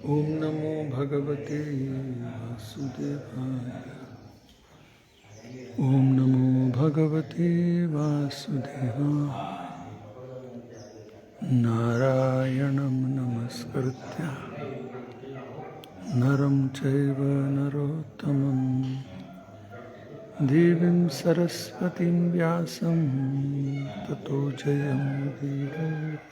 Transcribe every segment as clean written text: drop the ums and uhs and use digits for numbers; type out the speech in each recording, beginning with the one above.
ओम नमो भगवते वासुदेवाय। ओम नमो भगवते वासुदेवाय। नारायणं नमस्कृत्य नरं चैव नरोत्तमं देवीं सरस्वतीं व्यासं ततो जयमुदीरयेत्।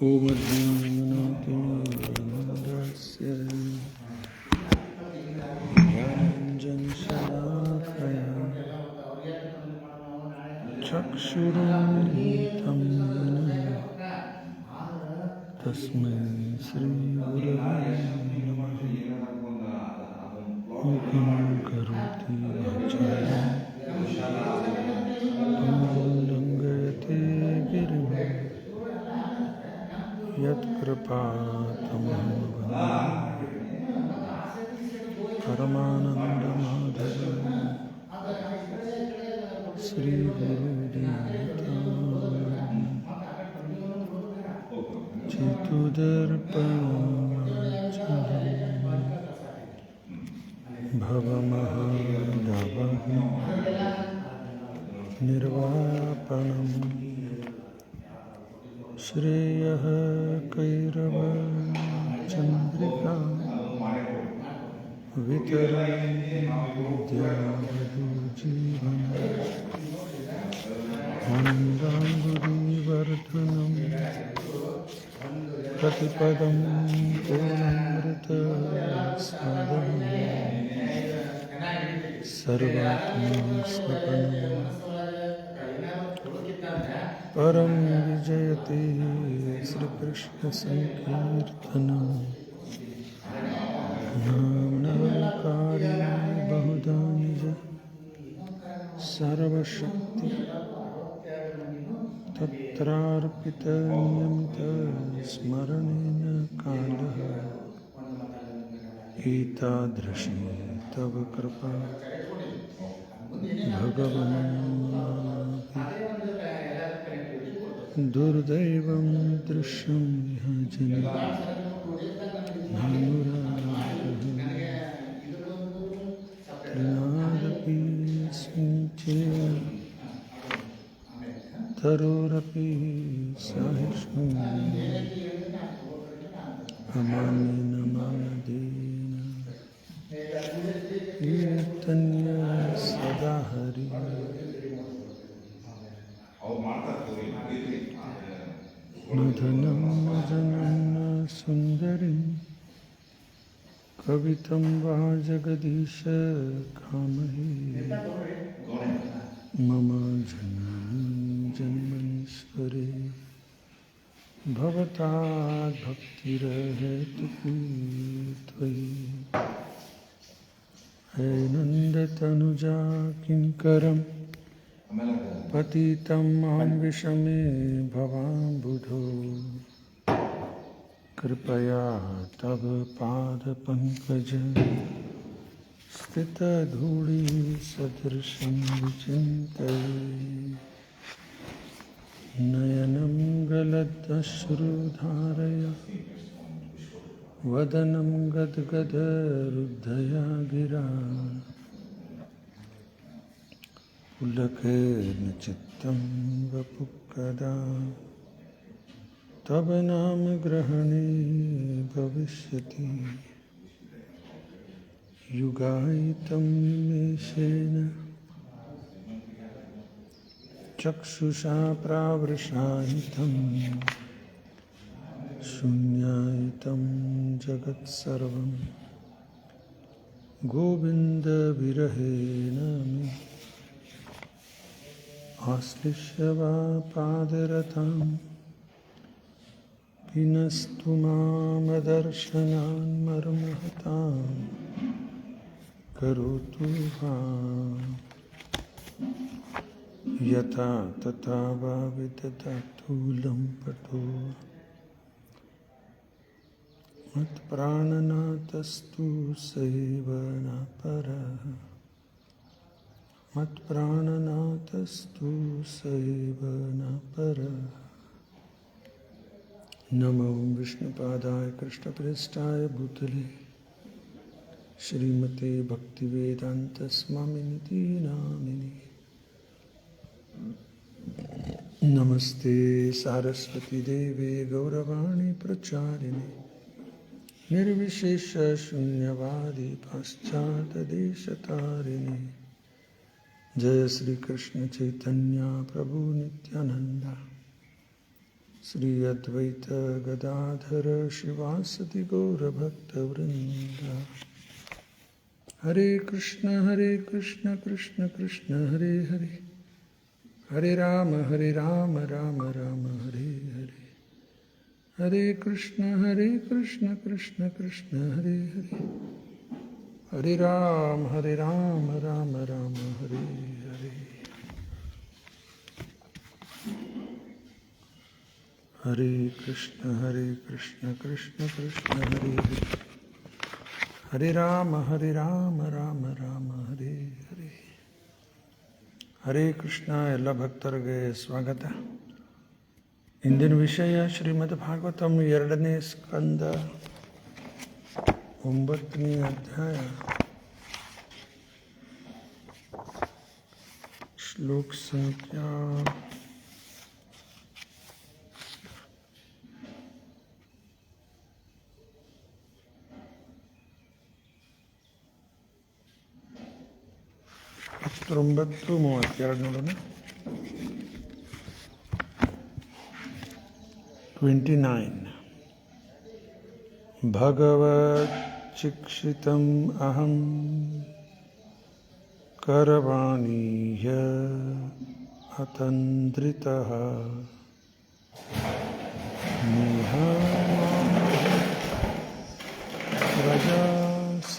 ओम ज्ञानतिमिरन्धस्य ज्ञानाञ्जनशलाकया चक्षुरुन्मिलितं येन तस्मै श्रीगुरवे नमः। मूकं करोति वाचालं लङ्घयते गिरिं यत्कृपातमहं वन्दे परमानन्दमाधवं श्रीगुरुदेवतां चित्तदर्पणमर्चनं भवमहादवं निर्वापणम् श्रेयः कैरवचन्द्रिका वितरणं विद्यावधूजीवनम् मन्दाङ्गुलीवर्धनं प्रतिपदं पूर्णामृतस्वादनं सर्वात्मस्वपनं परं विजयते श्रीकृष्णसङ्कीर्तनम्। नामनाकारी बहुधा निज सर्वशक्ति तत्रार्पितनियमित स्मरणेन कालः एतादृशी तव कृपा भगवन् दुर्दैवं दृश्यं इह जने त्रिनादपि सिञ्चेन तरोरपि सहिष्णुं अमानेन मानदेन कीर्तन्य सदा हरि मदनं मदनं सुन्दरीं कवितं वा जगदीश कामहे मम जन्मनीश्वरे भवताद् भक्तिरहेतुकी त्वयि हे नन्दतनुजा किङ्करं पतितं मां विषमे भवाम्बुधो कृपया तव पादपङ्कज स्थितधूळि सदृशं विचिन्तये नयनं गलदश्रुधारय वदनं गद्गदरुद्धया गिरा पुलकेन चित्तं वपुः तव नाम ग्रहणे भविष्यति युगायितं निमेषेण चक्षुषा प्रावृषायितं शून्यायितं जगत्सर्वं गोविन्दविरहेण मे आश्लिष्य वा पादरतां पिनस्तु मामदर्शनान् मर्महतां करोतु यथा तथा वा विदधातु लम्पटो मत्प्राणनाथस्तु सेवनापरः मत्प्राणनाथस्तु सेवनापरः नमो विष्णुपादाय कृष्णप्रेष्ठाय भूतले श्रीमते भक्तिवेदांत स्वामिनिति नामिने नमस्ते सारस्वती देवे गौरवाणी प्रचारिणे निर्विशेष शून्यवादी पाश्चात्यदेशतारिणे जय श्री कृष्ण चैतन्य प्रभु नित्यानंदा श्री अद्वैत गदाधर शिवासदि गौरभक्तवृंदा हरे कृष्ण कृष्ण कृष्ण हरे हरे हरे राम राम राम हरे हरे हरे कृष्ण कृष्ण कृष्ण हरे हरे हरे राम राम राम हरे हरे हरे कृष्ण कृष्ण कृष्ण हरे हरे हरे राम राम राम हरे हरे ಹರೇ ಕೃಷ್ಣ. ಎಲ್ಲ ಭಕ್ತರಿಗೆ ಸ್ವಾಗತ. ಇಂದಿನ ವಿಷಯ ಶ್ರೀಮದ್ ಭಾಗವತಂ 2ನೇ ಸ್ಕಂದ 9ನೇ ಅಧ್ಯಾಯ ಶ್ಲೋಕ ಸಂಖ್ಯಾ 19:32 ನೋಡೋಣ. 29 ಭಗವತ್ ಶಿಕ್ಷಿತಂ ಅಹಂ ಕರವಾಣೀಯ ಅತಂದ್ರಿತಃ ನಿಹಾಮ ಪ್ರಜಾ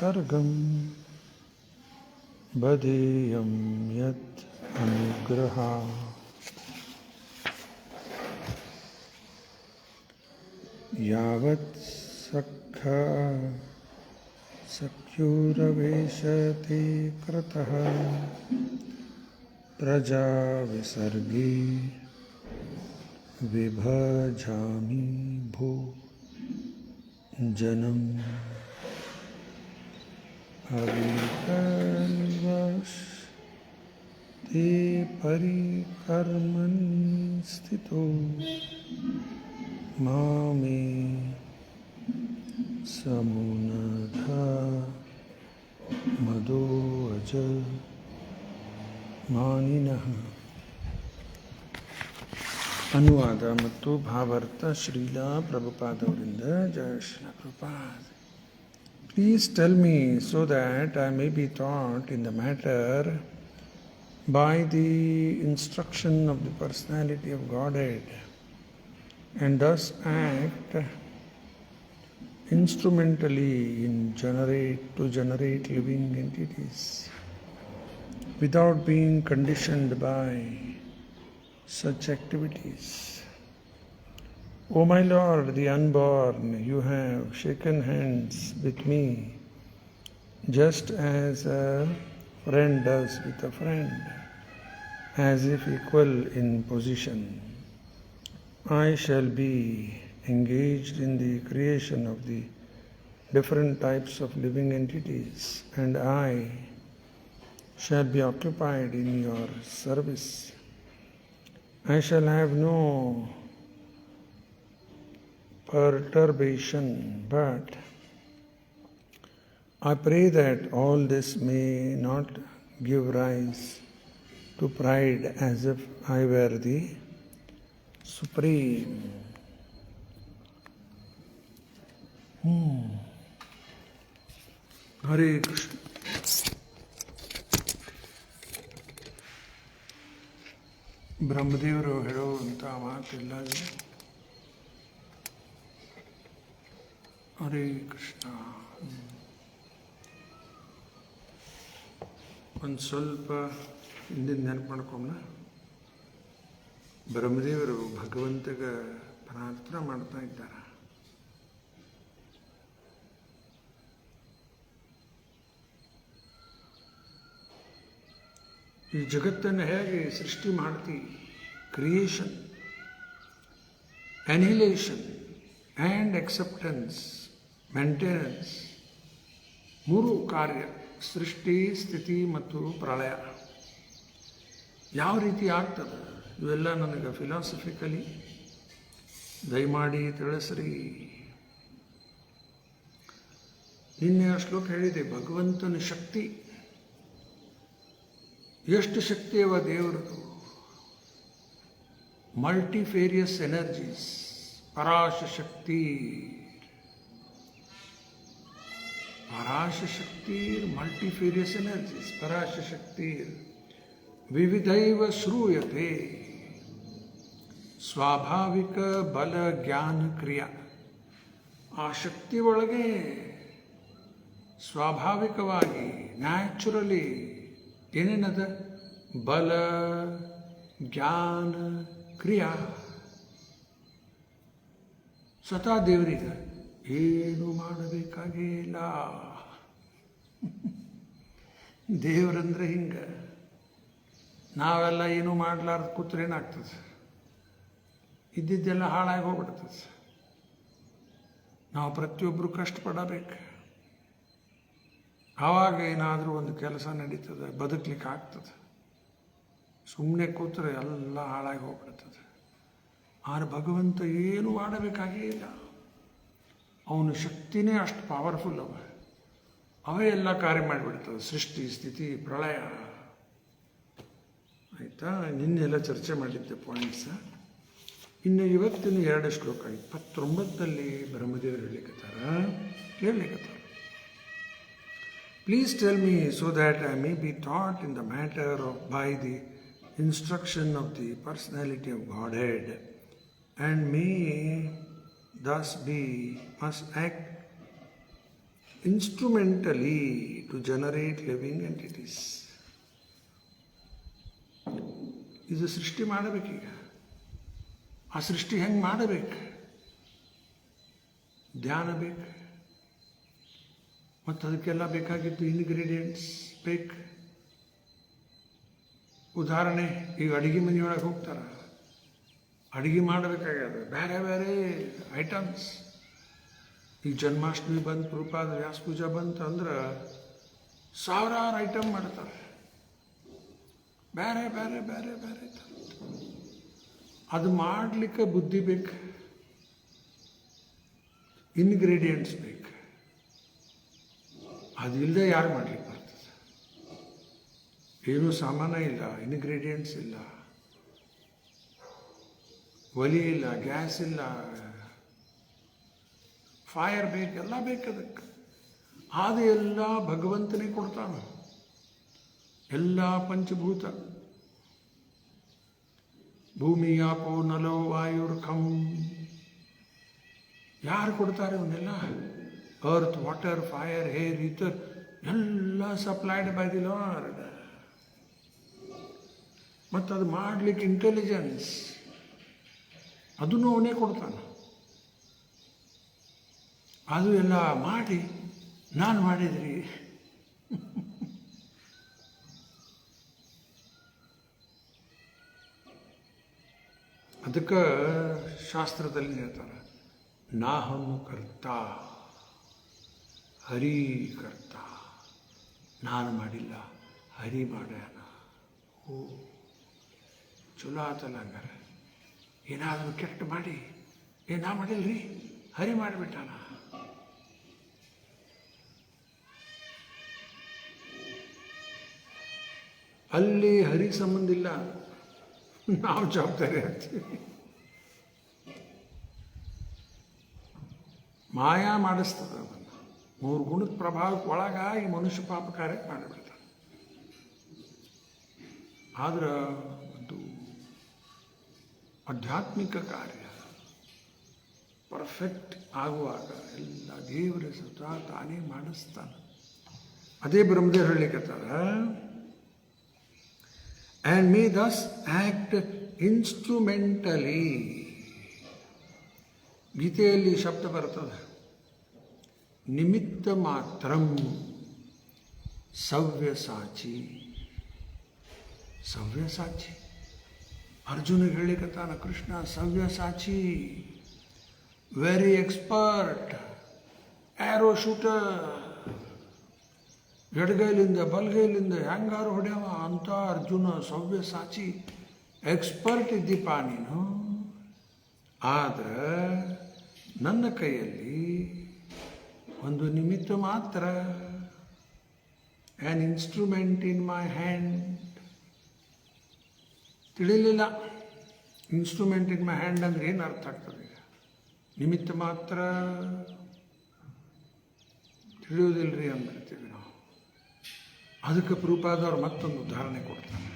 विसर्गं बधेयं यत् अनुग्रहा यावत् सख्युरवेशते कृतः प्रजा विसर्गे विभजामि भो जनम् अविकल्वस्ते परिकर्मणि स्थितो मामे ಸಮುನಧ ಮದೋಜ ಮಾನಿನಃ. ಅನುವಾದ ಮತ್ತು ಭಾವಾರ್ಥ ಶ್ರೀಲಾ ಪ್ರಭುಪಾದವರಿಂದ. ಜಯ Srila Prabhupada. Please tell me so that I may be taught in the matter by the instruction of the personality of Godhead, and thus act instrumentally to generate living entities without being conditioned by such activities. O my Lord, the unborn, you have shaken hands with me just as a friend does with a friend, as if equal in position. I shall be engaged in the creation of the different types of living entities, and I shall be occupied in your service. I shall have no perturbation, but I pray that all this may not give rise to pride as if I were the supreme. Hare Krishna. ಬ್ರಹ್ಮದೇವರು ಹೇಳುವಂಥ ಮಾತೆಲ್ಲ ಹರೇ ಕೃಷ್ಣ. ಒಂದು ಸ್ವಲ್ಪ ಹಿಂದಿನ ನೆನಪು ಮಾಡ್ಕೊಂಡ. ಬ್ರಹ್ಮದೇವರು ಭಗವಂತಗೆ ಪ್ರಾರ್ಥನೆ ಮಾಡ್ತಾ ಇದ್ದಾರೆ. ಈ ಜಗತ್ತನ್ನು ಹೇಗೆ ಸೃಷ್ಟಿ ಮಾಡ್ತಿ? Creation, annihilation and acceptance, maintenance, ಮೂರು ಕಾರ್ಯ: ಸೃಷ್ಟಿ, ಸ್ಥಿತಿ ಮತ್ತು ಪ್ರಳಯ. ಯಾವ ರೀತಿ ಆಗ್ತದೆ ಇವೆಲ್ಲ ನನಗೆ ಫಿಲಾಸಫಿಕಲಿ ದಯಮಾಡಿ ತಿಳಿಸ್ರಿ. ನಿನ್ನೆ ಶ್ಲೋಕ ಹೇಳಿದೆ, ಭಗವಂತನ ಶಕ್ತಿ ಎಷ್ಟು ಶಕ್ತಿ ಅವ ದೇವರದು. ಮಲ್ಟಿಫೇರಿಯಸ್ ಎನರ್ಜೀಸ್, ಪರಾಶಕ್ತಿ ಮಲ್ಟಿಫೇರಿಯಸ್ ಎನರ್ಜೀಸ್, ಪರಾಶಕ್ತಿ ವಿವಿಧೈವ ಶ್ರೂಯತೆ. ಸ್ವಾಭಾವಿಕ ಬಲ ಜ್ಞಾನ ಕ್ರಿಯಾ. ಆ ಶಕ್ತಿ ಒಳಗೆ ಸ್ವಾಭಾವಿಕವಾಗಿ ನ್ಯಾಚುರಲಿ ಏನೇನದ? ಬಲ, ಜ್ಞಾನ, ಕ್ರಿಯಾ. ಸ್ವತಃ ದೇವರಿಗೆ ಏನು ಮಾಡಬೇಕಾಗೇ ಇಲ್ಲ. ದೇವರಂದ್ರೆ ಹಿಂಗೆ. ನಾವೆಲ್ಲ ಏನೂ ಮಾಡಲಾರ್ದು ಕೂತ್ರೆ ಏನಾಗ್ತದೆ? ಇದ್ದಿದ್ದೆಲ್ಲ ಹಾಳಾಗಿ ಹೋಗ್ಬಿಡ್ತದೆ. ನಾವು ಪ್ರತಿಯೊಬ್ಬರು ಕಷ್ಟಪಡಬೇಕು. ಆವಾಗ ಏನಾದರೂ ಒಂದು ಕೆಲಸ ನಡೀತದೆ, ಬದುಕಲಿಕ್ಕೆ ಆಗ್ತದೆ. ಸುಮ್ಮನೆ ಕೂತ್ರೆ ಎಲ್ಲ ಹಾಳಾಗಿ ಹೋಗ್ಬಿಡ್ತದೆ. ಆದರೆ ಭಗವಂತ ಏನು ಮಾಡಬೇಕಾಗೇ ಇಲ್ಲ. ಅವನ ಶಕ್ತಿನೇ ಅಷ್ಟು ಪವರ್ಫುಲ್ ಅವೇ ಎಲ್ಲ ಕಾರ್ಯ ಮಾಡಿಬಿಡ್ತದೆ. ಸೃಷ್ಟಿ, ಸ್ಥಿತಿ, ಪ್ರಳಯ. ಆಯಿತಾ? ನಿನ್ನೆಲ್ಲ ಚರ್ಚೆ ಮಾಡಿದ್ದೆ ಪಾಯಿಂಟ್ಸ. ಇನ್ನು ಇವತ್ತಿನ 2 ಶ್ಲೋಕ 29 ಬ್ರಹ್ಮದೇವರು ಹೇಳಲಿಕ್ಕತ್ತಾರ. Please tell me so that I may be taught in the matter by the instruction of the personality of Godhead, and may thus must act instrumentally to generate living entities. ಇದು ಸೃಷ್ಟಿ ಮಾಡಬೇಕೀಗ. ಆ ಸೃಷ್ಟಿ ಹೆಂಗೆ ಮಾಡಬೇಕು? ಧ್ಯಾನ ಬೇಕು, ಮತ್ತು ಅದಕ್ಕೆಲ್ಲ ಬೇಕಾಗಿದ್ದು ಇಂಗ್ರೀಡಿಯೆಂಟ್ಸ್ ಬೇಕು. ಉದಾಹರಣೆ, ಈಗ ಅಡುಗೆ ಮನೆಯೊಳಗೆ ಹೋಗ್ತಾರೆ, ಅಡುಗೆ ಮಾಡಬೇಕಾಗ್ಯದ, ಬೇರೆ ಬೇರೆ ಐಟಮ್ಸ್. ಈಗ ಜನ್ಮಾಷ್ಟಮಿ ಬಂದು, ಪ್ರಭುಪಾದ ವ್ಯಾಸ ಪೂಜಾ ಬಂತು ಅಂದ್ರೆ ಸಾವಿರಾರು ಐಟಮ್ ಮಾಡ್ತಾರೆ, ಬೇರೆ ಬೇರೆ ಬೇರೆ ಬೇರೆ. ಅದು ಮಾಡಲಿಕ್ಕೆ ಬುದ್ಧಿ ಬೇಕು, ಇಂಗ್ರೀಡಿಯೆಂಟ್ಸ್ ಬೇಕು. ಅದಿಲ್ಲದೆ ಯಾರು ಮಾಡ್ಲಿಕ್ಕೆ ಬರ್ತದೆ? ಏನೂ ಸಾಮಾನ ಇಲ್ಲ, ಇಂಗ್ರೀಡಿಯೆಂಟ್ಸ್ ಇಲ್ಲ, ಒಲಿ ಇಲ್ಲ, ಗ್ಯಾಸ್ ಇಲ್ಲ, ಫೈರ್ ಬೇಕು, ಎಲ್ಲ ಬೇಕು ಅದಕ್ಕೆ. ಅದು ಎಲ್ಲ ಭಗವಂತನೇ ಕೊಡ್ತಾನೆ, ಎಲ್ಲ ಪಂಚಭೂತ. ಭೂಮಿ ಆಪೋ ನಲೋ ವಾಯುರ್ಖಂ, ಯಾರು ಕೊಡ್ತಾರೆ ಇವನ್ನೆಲ್ಲ? Earth, water, fire, air, ether ಎಲ್ಲ ಸಪ್ಲೈಡ್ ಬೈ ದಿ ಲಾರ್ಡ್. ಮತ್ತು ಅದು ಮಾಡಲಿಕ್ಕೆ ಇಂಟೆಲಿಜೆನ್ಸ್, ಅದನ್ನು ಅವನೇ ಕೊಡ್ತಾನೆ. ಅದು ಎಲ್ಲ ಮಾಡಿ ನಾನು ಮಾಡಿದ್ರಿ. ಅದಕ್ಕೆ ಶಾಸ್ತ್ರದಲ್ಲಿ ಹೇಳ್ತಾರೆ, ನಾಹಂ ಕರ್ತ ಹರಿ ಕರ್ತ. ನಾನು ಮಾಡಿಲ್ಲ, ಹರಿ ಮಾಡ್ಯಾನ. ಓ, ಚಲೋ ಆತಲ್ಲ. ಹಂಗಾರೆ ಏನಾದರೂ ಕೆಟ್ಟ ಮಾಡಿ, ನಾ ಮಾಡಿಲ್ರಿ, ಹರಿ ಮಾಡಿಬಿಟ್ಟಾನ. ಅಲ್ಲಿ ಹರಿ ಸಂಬಂಧ ಇಲ್ಲ, ನಾವು ಜವಾಬ್ದಾರಿ ಆಗ್ತೀವಿ. ಮಾಯಾ ಮಾಡಿಸ್ತದೆ ಅದನ್ನು. 3 ಗುಣದ ಪ್ರಭಾವಕ್ಕೆ ಒಳಗಾಗಿ ಮನುಷ್ಯ ಪಾಪ ಕಾರ್ಯ ಮಾಡಿಬಿಡ್ತಾನೆ. ಆದ್ರೆ ಒಂದು ಆಧ್ಯಾತ್ಮಿಕ ಕಾರ್ಯ ಪರ್ಫೆಕ್ಟ್ ಆಗುವಾಗ ಎಲ್ಲ ದೇವರ ಸ್ವತಃ ತಾನೇ ಮಾಡಿಸ್ತಾನೆ. ಅದೇ ಬ್ರಹ್ಮದೇವರು ಹೇಳಲಿಕ್ಕತ್ತಾರ, and may thus act instrumentally. ಗೀತೆಯಲ್ಲಿ ಶಬ್ದ ಬರ್ತದೆ, ನಿಮಿತ್ತ ಮಾತ್ರಂ ಸವ್ಯಸಾಚಿ. ಸವ್ಯಸಾಚಿ ಅರ್ಜುನ ಹೇಳಿಕತ್ತಾನ, Krishna Savyasachi, very expert arrow shooter. ಎಡಗೈಲಿಂದ ಬಲಗೈಲಿಂದ ಹೆಂಗಾರು ಹೊಡ್ಯಾವ ಅಂತ ಅರ್ಜುನ ಸವ್ಯಸಾಚಿ, ಎಕ್ಸ್ಪರ್ಟ್ ಇದ್ದೀಪ ನೀನು. ಆದ್ರೆ ನನ್ನ ಕೈಯಲ್ಲಿ ಒಂದು ನಿಮಿತ್ತ ಮಾತ್ರ, an instrument in my hand. ತಿಳಿಲಿಲ್ಲ ಇನ್ಸ್ಟ್ರೂಮೆಂಟ್ ಇನ್ ಮೈ ಹ್ಯಾಂಡ್ ಅಂದ್ರೆ ಏನು ಅರ್ಥ ಆಗ್ತದೆ? ನಿಮಿತ್ತ ಮಾತ್ರ ತಿಳಿಯೋದಿಲ್ರಿ ಅಂದ್ಬಿಡ್ತೀವಿ ನಾವು. ಅದಕ್ಕೆ ಪ್ರಭುಪಾದವ್ರು ಮತ್ತೊಂದು ಉದಾಹರಣೆ ಕೊಡ್ತಾನೆ.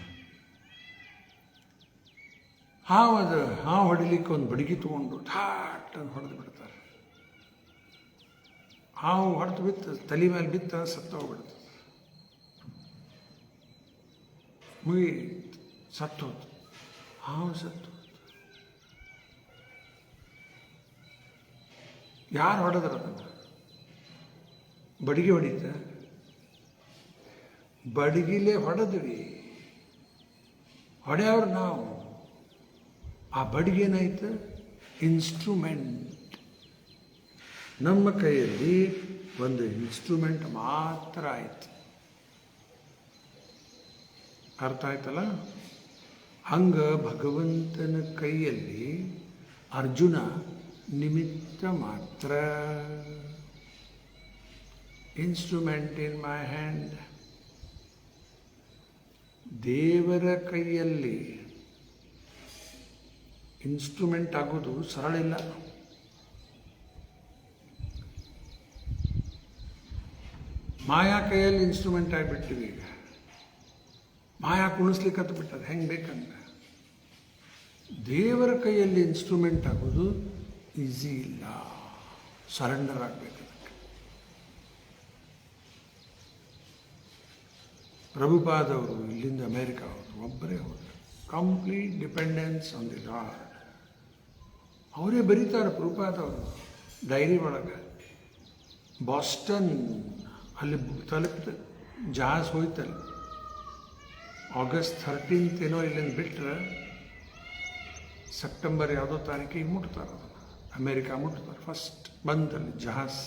ಹಾವು ಹೊಡಿಲಿಕ್ಕೆ ಒಂದು ಬಡಗಿ ತಗೊಂಡು ಠಾಟ್ ಅಂತ ಹೊಡೆದು ಬಿಡ್ತಾರೆ. ಹಾವು ಹೊಡೆದು ಬಿತ್ತು, ತಲೆ ಮೇಲೆ ಬಿತ್ತ, ಸತ್ತ ಹೋಗ್ಬಿಡ್ತದೆ. ಮುಗಿ ಸತ್ತೋತು, ಹಾವು ಸತ್ತೋತು. ಯಾರು ಹೊಡೆದ್ರ ಅದನ್ನು? ಬಡಗಿ ಹೊಡಿತ? ಬಡಗಿಲೇ ಹೊಡೆದ್ವಿ, ಹೊಡೆಯವ್ರು ನಾವು. ಆ ಬಡಗಿ ಏನಾಯ್ತು? ಇನ್ಸ್ಟ್ರೂಮೆಂಟ್. ನಮ್ಮ ಕೈಯಲ್ಲಿ ಒಂದು ಇನ್ಸ್ಟ್ರೂಮೆಂಟ್ ಮಾತ್ರ ಆಯ್ತು. ಅರ್ಥ ಆಯ್ತಲ್ಲ? ಹಂಗ ಭಗವಂತನ ಕೈಯಲ್ಲಿ ಅರ್ಜುನ ನಿಮಿತ್ತ ಮಾತ್ರ. Instrument in my hand. ದೇವರ ಕೈಯಲ್ಲಿ ಇನ್ಸ್ಟ್ರೂಮೆಂಟ್ ಆಗೋದು ಸರಳ ಇಲ್ಲ. ಮಾಯಾ ಕೈಯಲ್ಲಿ ಇನ್ಸ್ಟ್ರೂಮೆಂಟ್ ಆಗಿಬಿಟ್ಟಿವಿ. ಈಗ ಮಾಯಾ ಕುಣಿಸ್ಲಿಕ್ಕೆ ಹತ್ತು ಬಿಟ್ಟದ ಹೆಂಗೆ ಬೇಕಂಗ. ದೇವರ ಕೈಯಲ್ಲಿ ಇನ್ಸ್ಟ್ರೂಮೆಂಟ್ ಆಗೋದು ಈಸಿ ಇಲ್ಲ. ಸರೆಂಡರ್ ಆಗಬೇಕು ಅದಕ್ಕೆ. ಪ್ರಭುಪಾದವರು ಇಲ್ಲಿಂದ ಅಮೇರಿಕಾ ಅವರು ಒಬ್ಬರೇ ಹೋದರು. Complete dependence on the lord. ಅವರೇ ಬರೀತಾರೆ ಪ್ರಭುಪಾದವರು ಡೈರಿ ಒಳಗೆ. ಬಾಸ್ಟನ್ ಅಲ್ಲಿ ತಲುಪಿತು, ಜಹಾಜ್ ಹೋಯ್ತಲ್ಲ. ಆಗಸ್ಟ್ 13 ಏನೋ ಇಲ್ಲಿಂದ ಬಿಟ್ಟರೆ ಸೆಪ್ಟೆಂಬರ್ ಯಾವುದೋ ತಾರೀಕಿಗೆ ಮುಟ್ತಾರೆ, ಅದನ್ನು ಅಮೇರಿಕಾ ಮುಟ್ತಾರೆ. ಫಸ್ಟ್ ಬಂದಲ್ಲಿ ಜಹಾಜ್.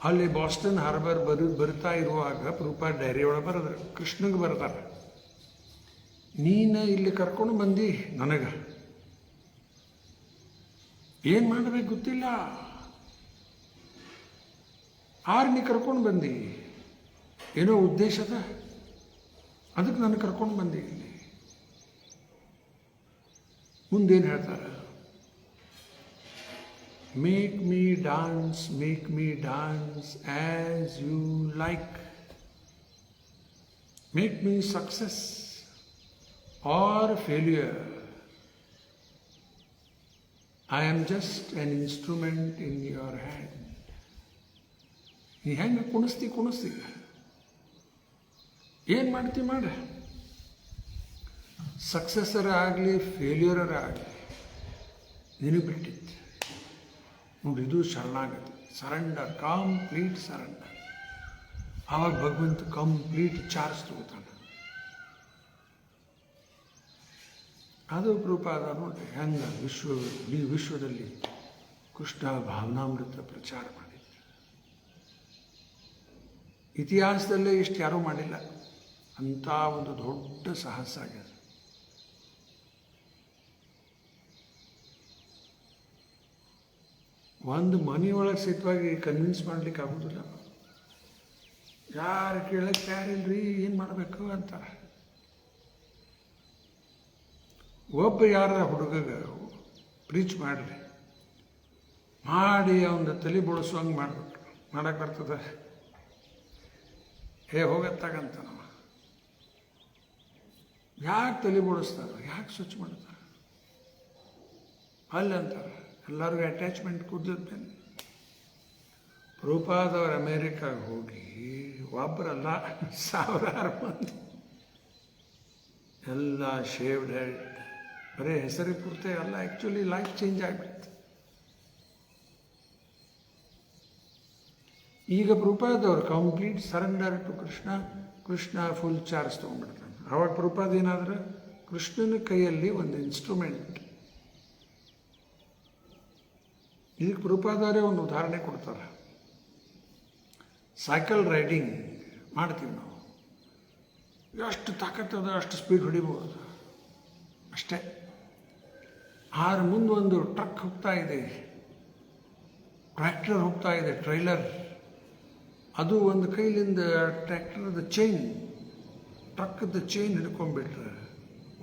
ಅಲ್ಲಿ ಬಾಸ್ಟನ್ ಹಾರ್ಬರ್ ಬರಿತಾ ಇರುವಾಗ ಪ್ರಭುಪಾದ ಡೈರಿ ಒಳಗೆ ಬರೆದ್ರು, ಕೃಷ್ಣಗೆ ಬರ್ತಾರೆ, ನೀನು ಇಲ್ಲಿ ಕರ್ಕೊಂಡು ಬಂದು ನನಗೆ ಏನು ಮಾಡಬೇಕು ಗೊತ್ತಿಲ್ಲ, ನೀ ಕರ್ಕೊಂಡು ಬಂದಿ, ಏನೋ ಉದ್ದೇಶದ, ಅದಕ್ಕೆ ನಾನು ಕರ್ಕೊಂಡು ಬಂದಿ ಇಲ್ಲಿ. ಮುಂದೇನು ಹೇಳ್ತಾರೆ, make me dance as you like, make me success or failure, I am just an instrument in your hand. ನೀ ಹೆಂಗೆ ಕುಣಿಸ್ತಿ, ಏನು ಮಾಡ್ತಿ ಮಾಡ, ಸಕ್ಸಸ್ಸರ ಆಗಲಿ ಫೇಲ್ಯೂರರ ಆಗಲಿ ನಿನಗೆ ಬಿಟ್ಟಿತ್ತು ನೋಡಿ. ಇದು ಶರಣಾಗತಿ, ಸರೆಂಡರ್, ಕಂಪ್ಲೀಟ್ ಸರೆಂಡರ್. ಆವಾಗ ಭಗವಂತ ಕಂಪ್ಲೀಟ್ ಚಾರ್ಜ್ ತಗೋತಾನೆ. ಅದು ಪ್ರಭುಪಾದ ನೋಡ್ರಿ ಹೆಂಗೆ ಇಡೀ ವಿಶ್ವದಲ್ಲಿ ಕೃಷ್ಣ ಭಾವನಾಮೃತ ಪ್ರಚಾರ ಮಾಡಿದ್ರು. ಇತಿಹಾಸದಲ್ಲೇ ಇಷ್ಟು ಯಾರೂ ಮಾಡಿಲ್ಲ, ಅಂಥ ಒಂದು ದೊಡ್ಡ ಸಾಹಸ ಆಗ್ಯದ. ಒಂದು ಮನೆಯೊಳಗೆ ಸಹಿತವಾಗಿ ಕನ್ವಿನ್ಸ್ ಮಾಡ್ಲಿಕ್ಕೆ ಆಗೋದಿಲ್ಲ. ಯಾರು ಕೇಳಕ್ಕೆ ಯಾರಿಲ್ರಿ, ಏನು ಮಾಡಬೇಕು ಅಂತಾರೆ. ಒಬ್ಬ ಯಾರ ಹುಡುಗಗೆ ಪ್ರೀಚ್ ಮಾಡಿ ಅವನ ತಲೆ ಬೋಳಿಸುವಂಗೆ ಮಾಡಕ್ಕೆ ಬರ್ತದೆ. ಹೋಗತ್ತಾಗಂತ ನಾವು ಯಾಕೆ ತಲೆ ಬೋಳಿಸ್ತಾರೆ, ಯಾಕೆ ಸ್ವಚ್ಛ ಮಾಡ್ತಾರೆ ಅಲ್ಲಿ ಅಂತಾರೆ. ಎಲ್ಲರಿಗೂ ಅಟ್ಯಾಚ್ಮೆಂಟ್ ಕುದ್ದದ್ದೇನೆ. ಪ್ರಭುಪಾದವ್ರು ಅಮೇರಿಕಾಗೆ ಹೋಗಿ ಒಬ್ಬರಲ್ಲ, ಸಾವಿರಾರು ಮಂದಿ ಎಲ್ಲ ಶೇವ್ಡ್ ಹೆಡ್, ಬರೀ ಹೆಸರಿಗೆ ಪೂರ್ತಿ ಅಲ್ಲ, ಆ್ಯಕ್ಚುಲಿ ಲೈಫ್ ಚೇಂಜ್ ಆಗಿಬಿಡುತ್ತೆ. ಈಗ ಪ್ರಭುಪಾದವ್ರು complete surrender to Krishna full charge ತೊಗೊಂಡ್ಬಿಡ್ತಾನೆ. ಆವಾಗ ಪ್ರಭುಪಾದ ಏನಾದ್ರೆ ಕೃಷ್ಣನ ಕೈಯಲ್ಲಿ ಒಂದು ಇನ್ಸ್ಟ್ರೂಮೆಂಟ್. ಈಗ ಪ್ರಭುಪಾದವರೇ ಒಂದು ಉದಾಹರಣೆ ಕೊಡ್ತಾರೆ. ಸೈಕಲ್ ರೈಡಿಂಗ್ ಮಾಡ್ತೀವಿ ನಾವು, ಎಷ್ಟು ತಾಕತ್ತದ ಅಷ್ಟು ಸ್ಪೀಡ್ ಹೊಡಿಬೋದು ಅಷ್ಟೇ. ಆದ್ರೆ ಮುಂದೆ ಒಂದು ಟ್ರಕ್ ಹೋಗ್ತಾ ಇದೆ, ಟ್ರ್ಯಾಕ್ಟರ್ ಹೋಗ್ತಾ ಇದೆ, ಟ್ರೈಲರ್. ಅದು ಒಂದು ಕೈಲಿಂದ ಟ್ರ್ಯಾಕ್ಟರ್ದ ಚೈನ್, ಟ್ರಕ್ಕದ ಚೈನ್ ಹಿಡ್ಕೊಂಡ್ಬಿಟ್ರೆ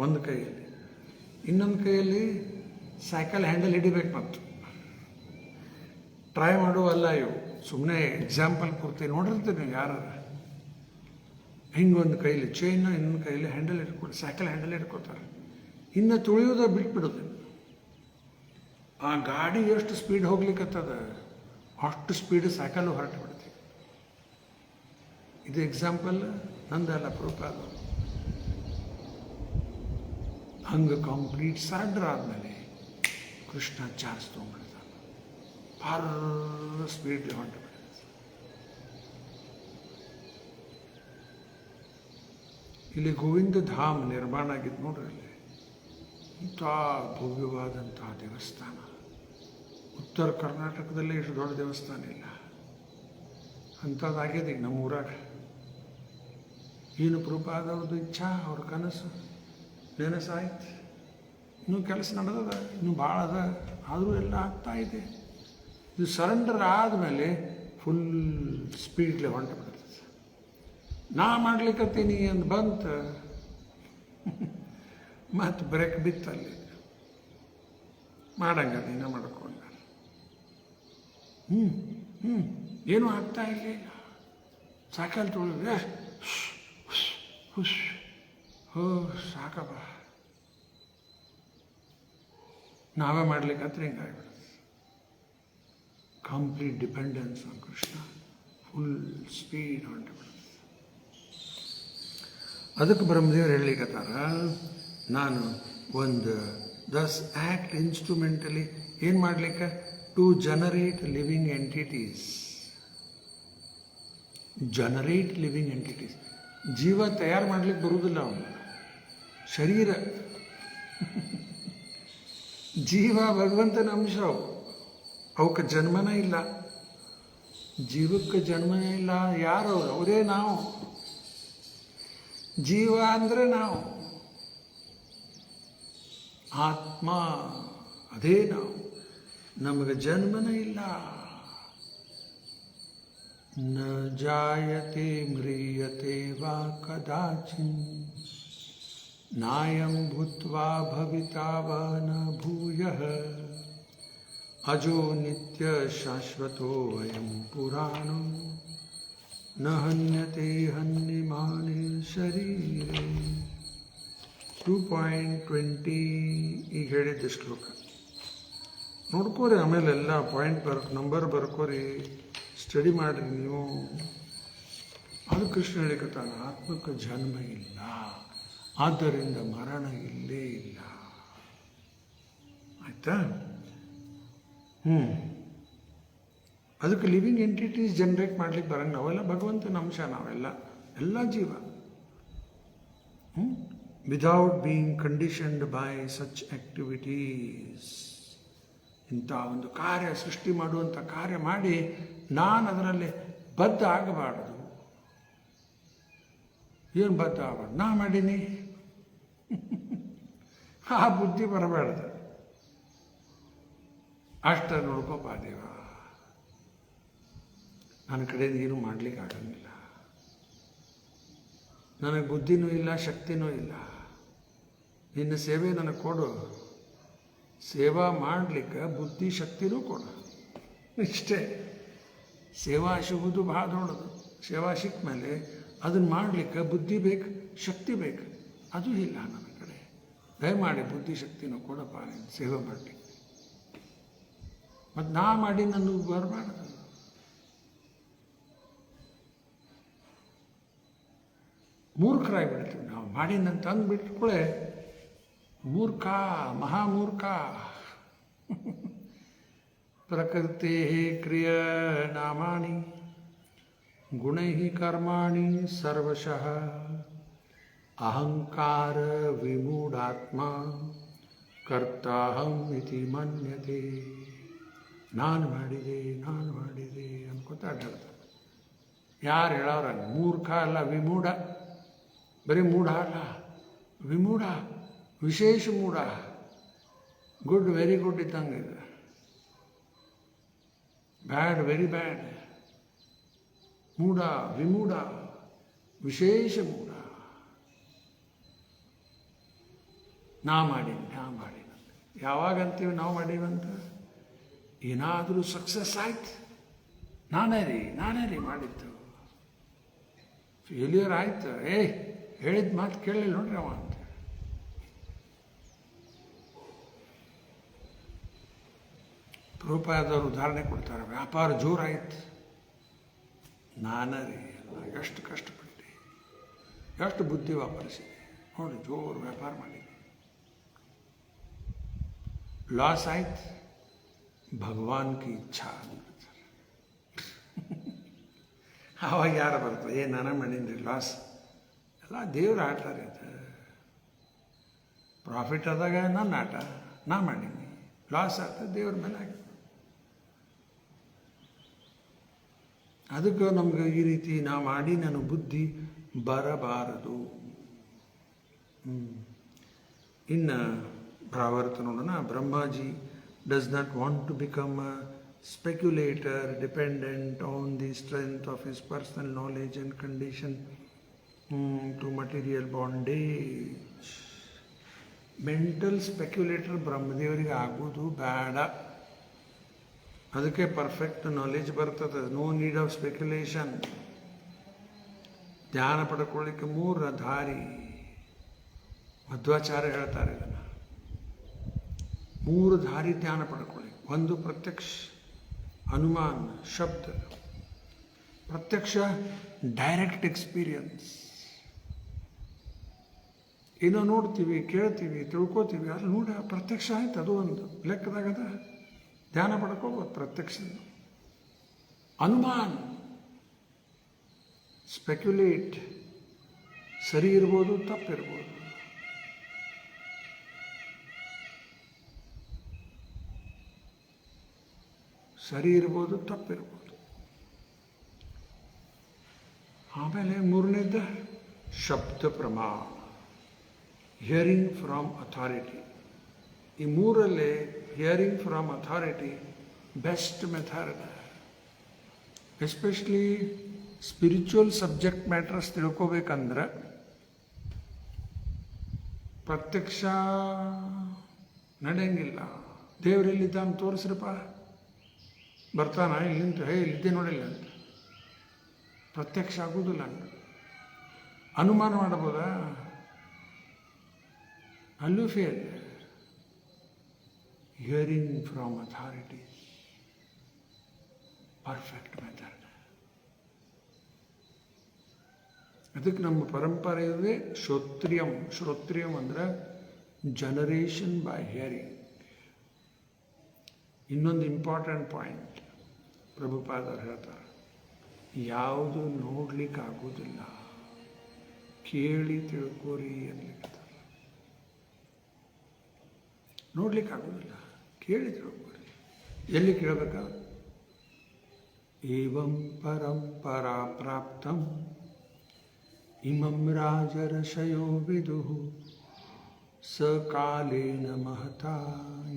ಒಂದು ಕೈಯಲ್ಲಿ, ಇನ್ನೊಂದು ಕೈಯಲ್ಲಿ ಸೈಕಲ್ ಹ್ಯಾಂಡಲ್ ಹಿಡಿಬೇಕು. ಮತ್ತು ಟ್ರೈ ಮಾಡುವಲ್ಲ ಇವು, ಸುಮ್ಮನೆ ಎಕ್ಸಾಂಪಲ್ ಕೊಡ್ತೀವಿ. ನೋಡಿರ್ತೀವಿ ನೀವು ಯಾರು ಹಿಂಗೆ ಒಂದು ಕೈಲಿ ಚೈನ್, ಇನ್ನೊಂದು ಕೈಲಿ ಹ್ಯಾಂಡಲ್ ಹಿಡ್ಕೊಂಡು ಸೈಕಲ್ ಹ್ಯಾಂಡಲ್ ಹಿಡ್ಕೊತಾರೆ. ಇನ್ನು ತುಳಿಯೋದ ಬಿಟ್ಬಿಡೋದು. ಆ ಗಾಡಿ ಎಷ್ಟು ಸ್ಪೀಡ್ ಹೋಗ್ಲಿಕ್ಕತ್ತದ ಅಷ್ಟು ಸ್ಪೀಡ್ ಸೈಕಲ್ಲು ಹೊರಟು ಬಿಡ್ತೀವಿ. ಇದು ಎಕ್ಸಾಂಪಲ್ ನಂದಲ್ಲ, ಪ್ರಭುಪಾದ. ಹಂಗೆ ಕಂಪ್ಲೀಟ್ ಸರೆಂಡರ್ ಆದಮೇಲೆ ಕೃಷ್ಣ ಚಾರ್ಜ್ ತೊಗೊಂಡ್ಬಿಡ್ತಾನೆ, ಭಾರ ಸ್ಪೀಡ್ ಹೊಂಟು ಬಿಡ್ತಾನೆ. ಇಲ್ಲಿ ಗೋವಿಂದ ಧಾಮ್ ನಿರ್ಮಾಣ ಆಗಿದ್ದು ನೋಡ್ರಿ. ಅಲ್ಲಿ ಇಂಥ ಭವ್ಯವಾದಂತಹ ದೇವಸ್ಥಾನ, ಉತ್ತರ ಕರ್ನಾಟಕದಲ್ಲೇ ಇಷ್ಟು ದೊಡ್ಡ ದೇವಸ್ಥಾನ ಇಲ್ಲ. ಅಂಥದ್ದಾಗ್ಯದ ಈಗ ನಮ್ಮ ಊರಾಗ. ಏನು ಪ್ರಭುಪಾದವ್ರದ್ದು ಇಚ್ಛಾ, ಅವ್ರ ಕನಸು ನೆನಸಾಯ್ತು. ಇನ್ನೂ ಕೆಲಸ ನಡೆದದ, ಇನ್ನೂ ಭಾಳ ಅದ, ಆದರೂ ಎಲ್ಲ ಆಗ್ತಾ ಇದೆ. ಇದು ಸರೆಂಡರ್ ಆದಮೇಲೆ ಫುಲ್ ಸ್ಪೀಡ್ಲೆ ಹೊಂಟು ಬಿಡ್ತದೆ. ನಾ ಮಾಡ್ಲಿಕ್ಕತ್ತೀನಿ ಅಂದು ಬಂತು, ಮತ್ತು ಬ್ರೇಕ್ ಬಿತ್ತಲ್ಲಿ ಮಾಡಂಗ ನೀನು ಮಾಡ್ಕೊಂಡ. ಏನೂ ಆಗ್ತಾ ಇಲ್ಲ. ಸೈಕಲ್ ತೊಳಿದ್ರೆ ಹುಷ್ ಹೋ ಸಾಕಪ್ಪ, ನಾವೇ ಮಾಡ್ಲಿಕ್ಕಂದ್ರೆ ಹಿಂಗಾಗ್ಬಿಡುತ್ತೆ. Complete dependence on Krishna, full speed ಹೊಂಟು ಬಿಡುತ್ತೆ. ಅದಕ್ಕೆ ಬ್ರಹ್ಮದೇವರು ಹೇಳಿಕತ್ತಾರ, ನಾನು ಒಂದು ದಸ್ ಆ್ಯಕ್ಟ್ ಇನ್ಸ್ಟ್ರೂಮೆಂಟಲಿ ಏನು ಮಾಡಲಿಕ್ಕೆ, to generate living entities. Generate living entities. ಜೀವ ತಯಾರು ಮಾಡ್ಲಿಕ್ಕೆ ಬರುವುದಿಲ್ಲ ಅವನು, ಶರೀರ. ಜೀವ ಭಗವಂತನ ಅಂಶ. ಅವಕ್ಕೆ ಜನ್ಮನೇ ಇಲ್ಲ, ಜೀವಕ್ಕೆ ಜನ್ಮನೇ ಇಲ್ಲ. ಯಾರು ಅವರು? ಅವರೇ ನಾವು. ಜೀವ ಅಂದರೆ ನಾವು, ಆತ್ಮ ಅದೇ ನಾವು. ನಮಗೆ ಜನ್ಮನೇ ಇಲ್ಲ. ನ ಜಾಯತೆ ಮ್ರಿಯತೆ ವಾ ಕದಾಚಿನ್ ನಾಯಂ ಭೂತ್ವಾ ಭವಿತಾ ವಾ ನ ಭೂಯಃ ಅಜೋ ನಿತ್ಯ ಶಾಶ್ವತೋ ಅಯಂ ಪುರಾಣೋ ನ ಹನ್ಯತೆ ಹನ್ಯಮಾನೆ ಶರೀರೇ. 2.20 ಈಗ ಹೇಳಿದ್ದ ಶ್ಲೋಕ ನೋಡ್ಕೋರಿ. ಆಮೇಲೆ ಎಲ್ಲ ಪಾಯಿಂಟ್ ನಂಬರ್ ಬರ್ಕೋರಿ, ಸ್ಟಡಿ ಮಾಡಿರಿ ನೀವು. ಅದು ಕೃಷ್ಣ ಹೇಳಿಕತ್ತಾನ, ಆತ್ಮಕ್ಕೆ ಜನ್ಮ ಇಲ್ಲ, ಆದ್ದರಿಂದ ಮರಣ ಇಲ್ಲೇ ಇಲ್ಲ. ಆಯ್ತಾ? ಅದಕ್ಕೆ ಲಿವಿಂಗ್ ಎಂಟಿಟೀಸ್ ಜನರೇಟ್ ಮಾಡ್ಲಿಕ್ಕೆ ಬರಂಗ. ನಾವೆಲ್ಲ ಭಗವಂತನ ಅಂಶ, ನಾವೆಲ್ಲ ಎಲ್ಲ ಜೀವ. Without being conditioned by such activities. ಇಂಥ ಒಂದು ಕಾರ್ಯ, ಸೃಷ್ಟಿ ಮಾಡುವಂಥ ಕಾರ್ಯ ಮಾಡಿ ನಾನು ಅದರಲ್ಲಿ ಬದ್ಧ ಆಗಬಾರ್ದು. ಏನು ಬದ್ಧ ಆಗಬಾರ್ದು? ನಾ ಮಾಡೀನಿ ಆ ಬುದ್ಧಿ ಬರಬಾರ್ದು. ಅಷ್ಟ ನೋಡ್ಕೋಪ ದೇವ, ನನ್ನ ಕಡೆಯಿಂದ ಏನು ಮಾಡ್ಲಿಕ್ಕೆ ಆಗಂಗಿಲ್ಲ. ನನಗೆ ಬುದ್ಧಿನೂ ಇಲ್ಲ, ಶಕ್ತಿನೂ ಇಲ್ಲ. ನಿನ್ನ ಸೇವೆ ನನಗೆ ಕೊಡು, ಸೇವಾ ಮಾಡಲಿಕ್ಕೆ ಬುದ್ಧಿ ಶಕ್ತಿನೂ ಕೊಡು. ಇಷ್ಟೇ. ಸೇವಾ ಸಿಗುವುದು ಭಾಳ ದೊಡ್ಡದು. ಸೇವಾ ಸಿಕ್ಕ ಮೇಲೆ ಅದನ್ನು ಮಾಡಲಿಕ್ಕೆ ಬುದ್ಧಿ ಬೇಕು, ಶಕ್ತಿ ಬೇಕು. ಅದು ಇಲ್ಲ ನನ್ನ ಕಡೆ. ದಯಮಾಡಿ ಬುದ್ಧಿ ಶಕ್ತಿನೂ ಕೊಡಪ್ಪ, ನೀನು ಸೇವೆ ಮಾಡಲಿಕ್ಕೆ. ಮತ್ತು ನಾ ಮಾಡಿ ನನಗೆ ಬರಬಾರ್ದು. ಮೂರ್ಖರಾಗಿ ಬಿಡ್ತೀವಿ ನಾವು. ಮಾಡಿದಂತ ಅಂದ್ಬಿಟ್ಕೊಳ್ಳೆ ಮೂರ್ಖ, ಮಹಾಮೂರ್ಖ. ಪ್ರಕೃತಿ ಕ್ರಿಯನಾಮಾನಿ ಗುಣೈ ಕರ್ಮಾಣಿ ಸರ್ವಶಃ ಅಹಂಕಾರ ವಿಮೂಢಾತ್ಮ ಕರ್ತಾಹಂ ಇತಿ ಮನ್ಯತೆ. ನಾನು ಮಾಡಿದೆ ಅನ್ಕೋತ ಅಡ್ಡಾಡ್ತಾರೆ. ಯಾರು ಹೇಳೋರ? ಮೂರ್ಖ ಅಲ್ಲ, ವಿಮೂಢ. ಬರೀ ಮೂಢ ಅಲ್ಲ, ವಿಮೂಢ, ವಿಶೇಷ ಮೂಢ. ಗುಡ್, ವೆರಿ ಗುಡ್ ಇದ್ದಂಗೆ ಇದೆ. ಬ್ಯಾಡ್, ವೆರಿ ಬ್ಯಾಡ್. ಮೂಢ, ವಿಮೂಢ, ವಿಶೇಷ ಮೂಢ. ನಾ ಮಾಡೀನಿ. ಯಾವಾಗಂತೀವಿ ನಾವು ಮಾಡೀವಂತ? ಏನಾದರೂ ಸಕ್ಸಸ್ ಆಯ್ತು, ನಾನೇ ರೀ ಮಾಡಿದ್ದು. ಫೇಲ್ಯೂರ್ ಆಯ್ತು, ಹೇಳಿದ ಮಾತು ಕೇಳಲಿಲ್ಲ ನೋಡ್ರಿ ಅವ ಅಂತ. ಪ್ರಭುಪಾದವರು ಉದಾಹರಣೆ ಕೊಡ್ತಾರೆ. ವ್ಯಾಪಾರ ಜೋರಾಯ್ತು, ನಾನೇ ರೀ ಎಲ್ಲ ಎಷ್ಟು ಕಷ್ಟಪಟ್ಟೆ, ಎಷ್ಟು ಬುದ್ಧಿ ವಾಪರಿಸಿದೆ ನೋಡಿ, ಜೋರು ವ್ಯಾಪಾರ ಮಾಡಿದೆ. ಲಾಸ್ ಆಯ್ತು, ಭಗವಾನ್ ಕಿ ಇಚ್ಛಾ ಅಂದ್ಬಿಡ್ತಾರೆ. ಆವಾಗ ಯಾರು ಬರ್ತದೆ? ನಾನೇ ಮಾಡೀನಿ ರೀ, ಲಾಸ್ ಎಲ್ಲ ದೇವ್ರ ಆಟ ರೀ. ಅದು ಪ್ರಾಫಿಟ್ ಆದಾಗ ನನ್ನ ಆಟ, ನಾ ಮಾಡೀನಿ. ಲಾಸ್ ಆಗ್ತದೆ, ದೇವ್ರ ಮೇಲೆ ಆಗಿ. ಅದಕ್ಕೆ ನಮ್ಗೆ ಈ ರೀತಿ ನಾ ಮಾಡಿ ನನ್ನ ಬುದ್ಧಿ ಬರಬಾರದು. ಇನ್ನು ಭಾವಾರ್ಥ ನೋಡೋಣ. ಬ್ರಹ್ಮಾಜಿ does not want to become a speculator dependent on the strength of his personal knowledge and condition to material bondage. Mental speculator ಬ್ರಹ್ಮದೇವರಿಗೆ ಆಗೋದು ಬೇಡ. ಅದಕ್ಕೆ ಪರ್ಫೆಕ್ಟ್ ನಾಲೆಜ್ ಬರ್ತದೆ. No need of speculation. ಧ್ಯಾನ ಪಡ್ಕೊಳ್ಳಿಕ್ಕೆ 3 ದಾರಿ. ಮಧ್ವಾಚಾರ್ಯ ಹೇಳ್ತಾರೆ ಇದನ್ನು. 3 ದಾರಿ ಧ್ಯಾನ ಪಡ್ಕೊಳ್ಳಿ. ಒಂದು ಪ್ರತ್ಯಕ್ಷ, ಅನುಮಾನ, ಶಬ್ದ. ಪ್ರತ್ಯಕ್ಷ ಡೈರೆಕ್ಟ್ ಎಕ್ಸ್ಪೀರಿಯನ್ಸ್. ಏನೋ ನೋಡ್ತೀವಿ, ಕೇಳ್ತೀವಿ, ತಿಳ್ಕೊತೀವಿ, ಅಲ್ಲಿ ನೋಡಿ ಪ್ರತ್ಯಕ್ಷ ಆಯ್ತು. ಅದು ಒಂದು ಲೆಕ್ಕದಾಗದ ಧ್ಯಾನ ಪಡ್ಕೋಬೋದು. ಪ್ರತ್ಯಕ್ಷ ಅನುಮಾನ, ಸ್ಪೆಕ್ಯುಲೇಟ್, ಸರಿ ಇರ್ಬೋದು, ತಪ್ಪಿರ್ಬೋದು. ಸರಿ ಇರ್ಬೋದು, ತಪ್ಪಿರ್ಬೋದು. ಆಮೇಲೆ ಮೂರನೇದ ಶಬ್ದ ಪ್ರಮಾಣ, ಹಿಯರಿಂಗ್ ಫ್ರಾಮ್ ಅಥಾರಿಟಿ. ಈ ಮೂರಲ್ಲೇ hearing from authority best method. Especially spiritual subject matters ತಿಳ್ಕೋಬೇಕಂದ್ರೆ ಪ್ರತ್ಯಕ್ಷ ನಡೆಯಂಗಿಲ್ಲ. ದೇವರೆಲ್ಲಿದ್ದಾನೆ ತೋರಿಸ್ರಪ್ಪ, ಬರ್ತಾನ ಇಲ್ಲಿಂದ, ಇಲ್ಲಿದ್ದೆ ನೋಡಿಲ್ಲ ಅಂತ ಪ್ರತ್ಯಕ್ಷ ಆಗುವುದಿಲ್ಲ. ಅನುಮಾನ ಮಾಡಬಹುದಾ? ಅಲ್ಲೂ fail. Hearing from authorities perfect method. ಅದಕ್ಕೆ ನಮ್ಮ ಪರಂಪರೆ ಇದೆ ಶ್ರೋತ್ರಿಯಂ. ಶ್ರೋತ್ರಿಯಂ ಅಂದ್ರೆ ಜನರೇಷನ್ ಬೈ ಹಿಯರಿಂಗ್. ಇನ್ನೊಂದು ಇಂಪಾರ್ಟೆಂಟ್ ಪಾಯಿಂಟ್ ಪ್ರಭುಪಾದರು ಹೇಳ್ತಾರೆ, ಯಾವುದು ನೋಡ್ಲಿಕ್ಕೆ ಆಗೋದಿಲ್ಲ ಕೇಳಿ ತಿಳ್ಕೋರಿ ಅನ್ಲಿಕ್ಕೆ. ನೋಡ್ಲಿಕ್ಕೆ ಆಗೋದಿಲ್ಲ, ಕೇಳಿ ತಿಳ್ಕೋರಿ. ಎಲ್ಲಿ ಕೇಳಬೇಕ? ಏವಂ ಪರಂಪರಾ ಪ್ರಾಪ್ತಂ ಇಮಂ ರಾಜರ್ಷಯೋ ವಿದುಃ ಸಕಾಲೇನ ಮಹತಾ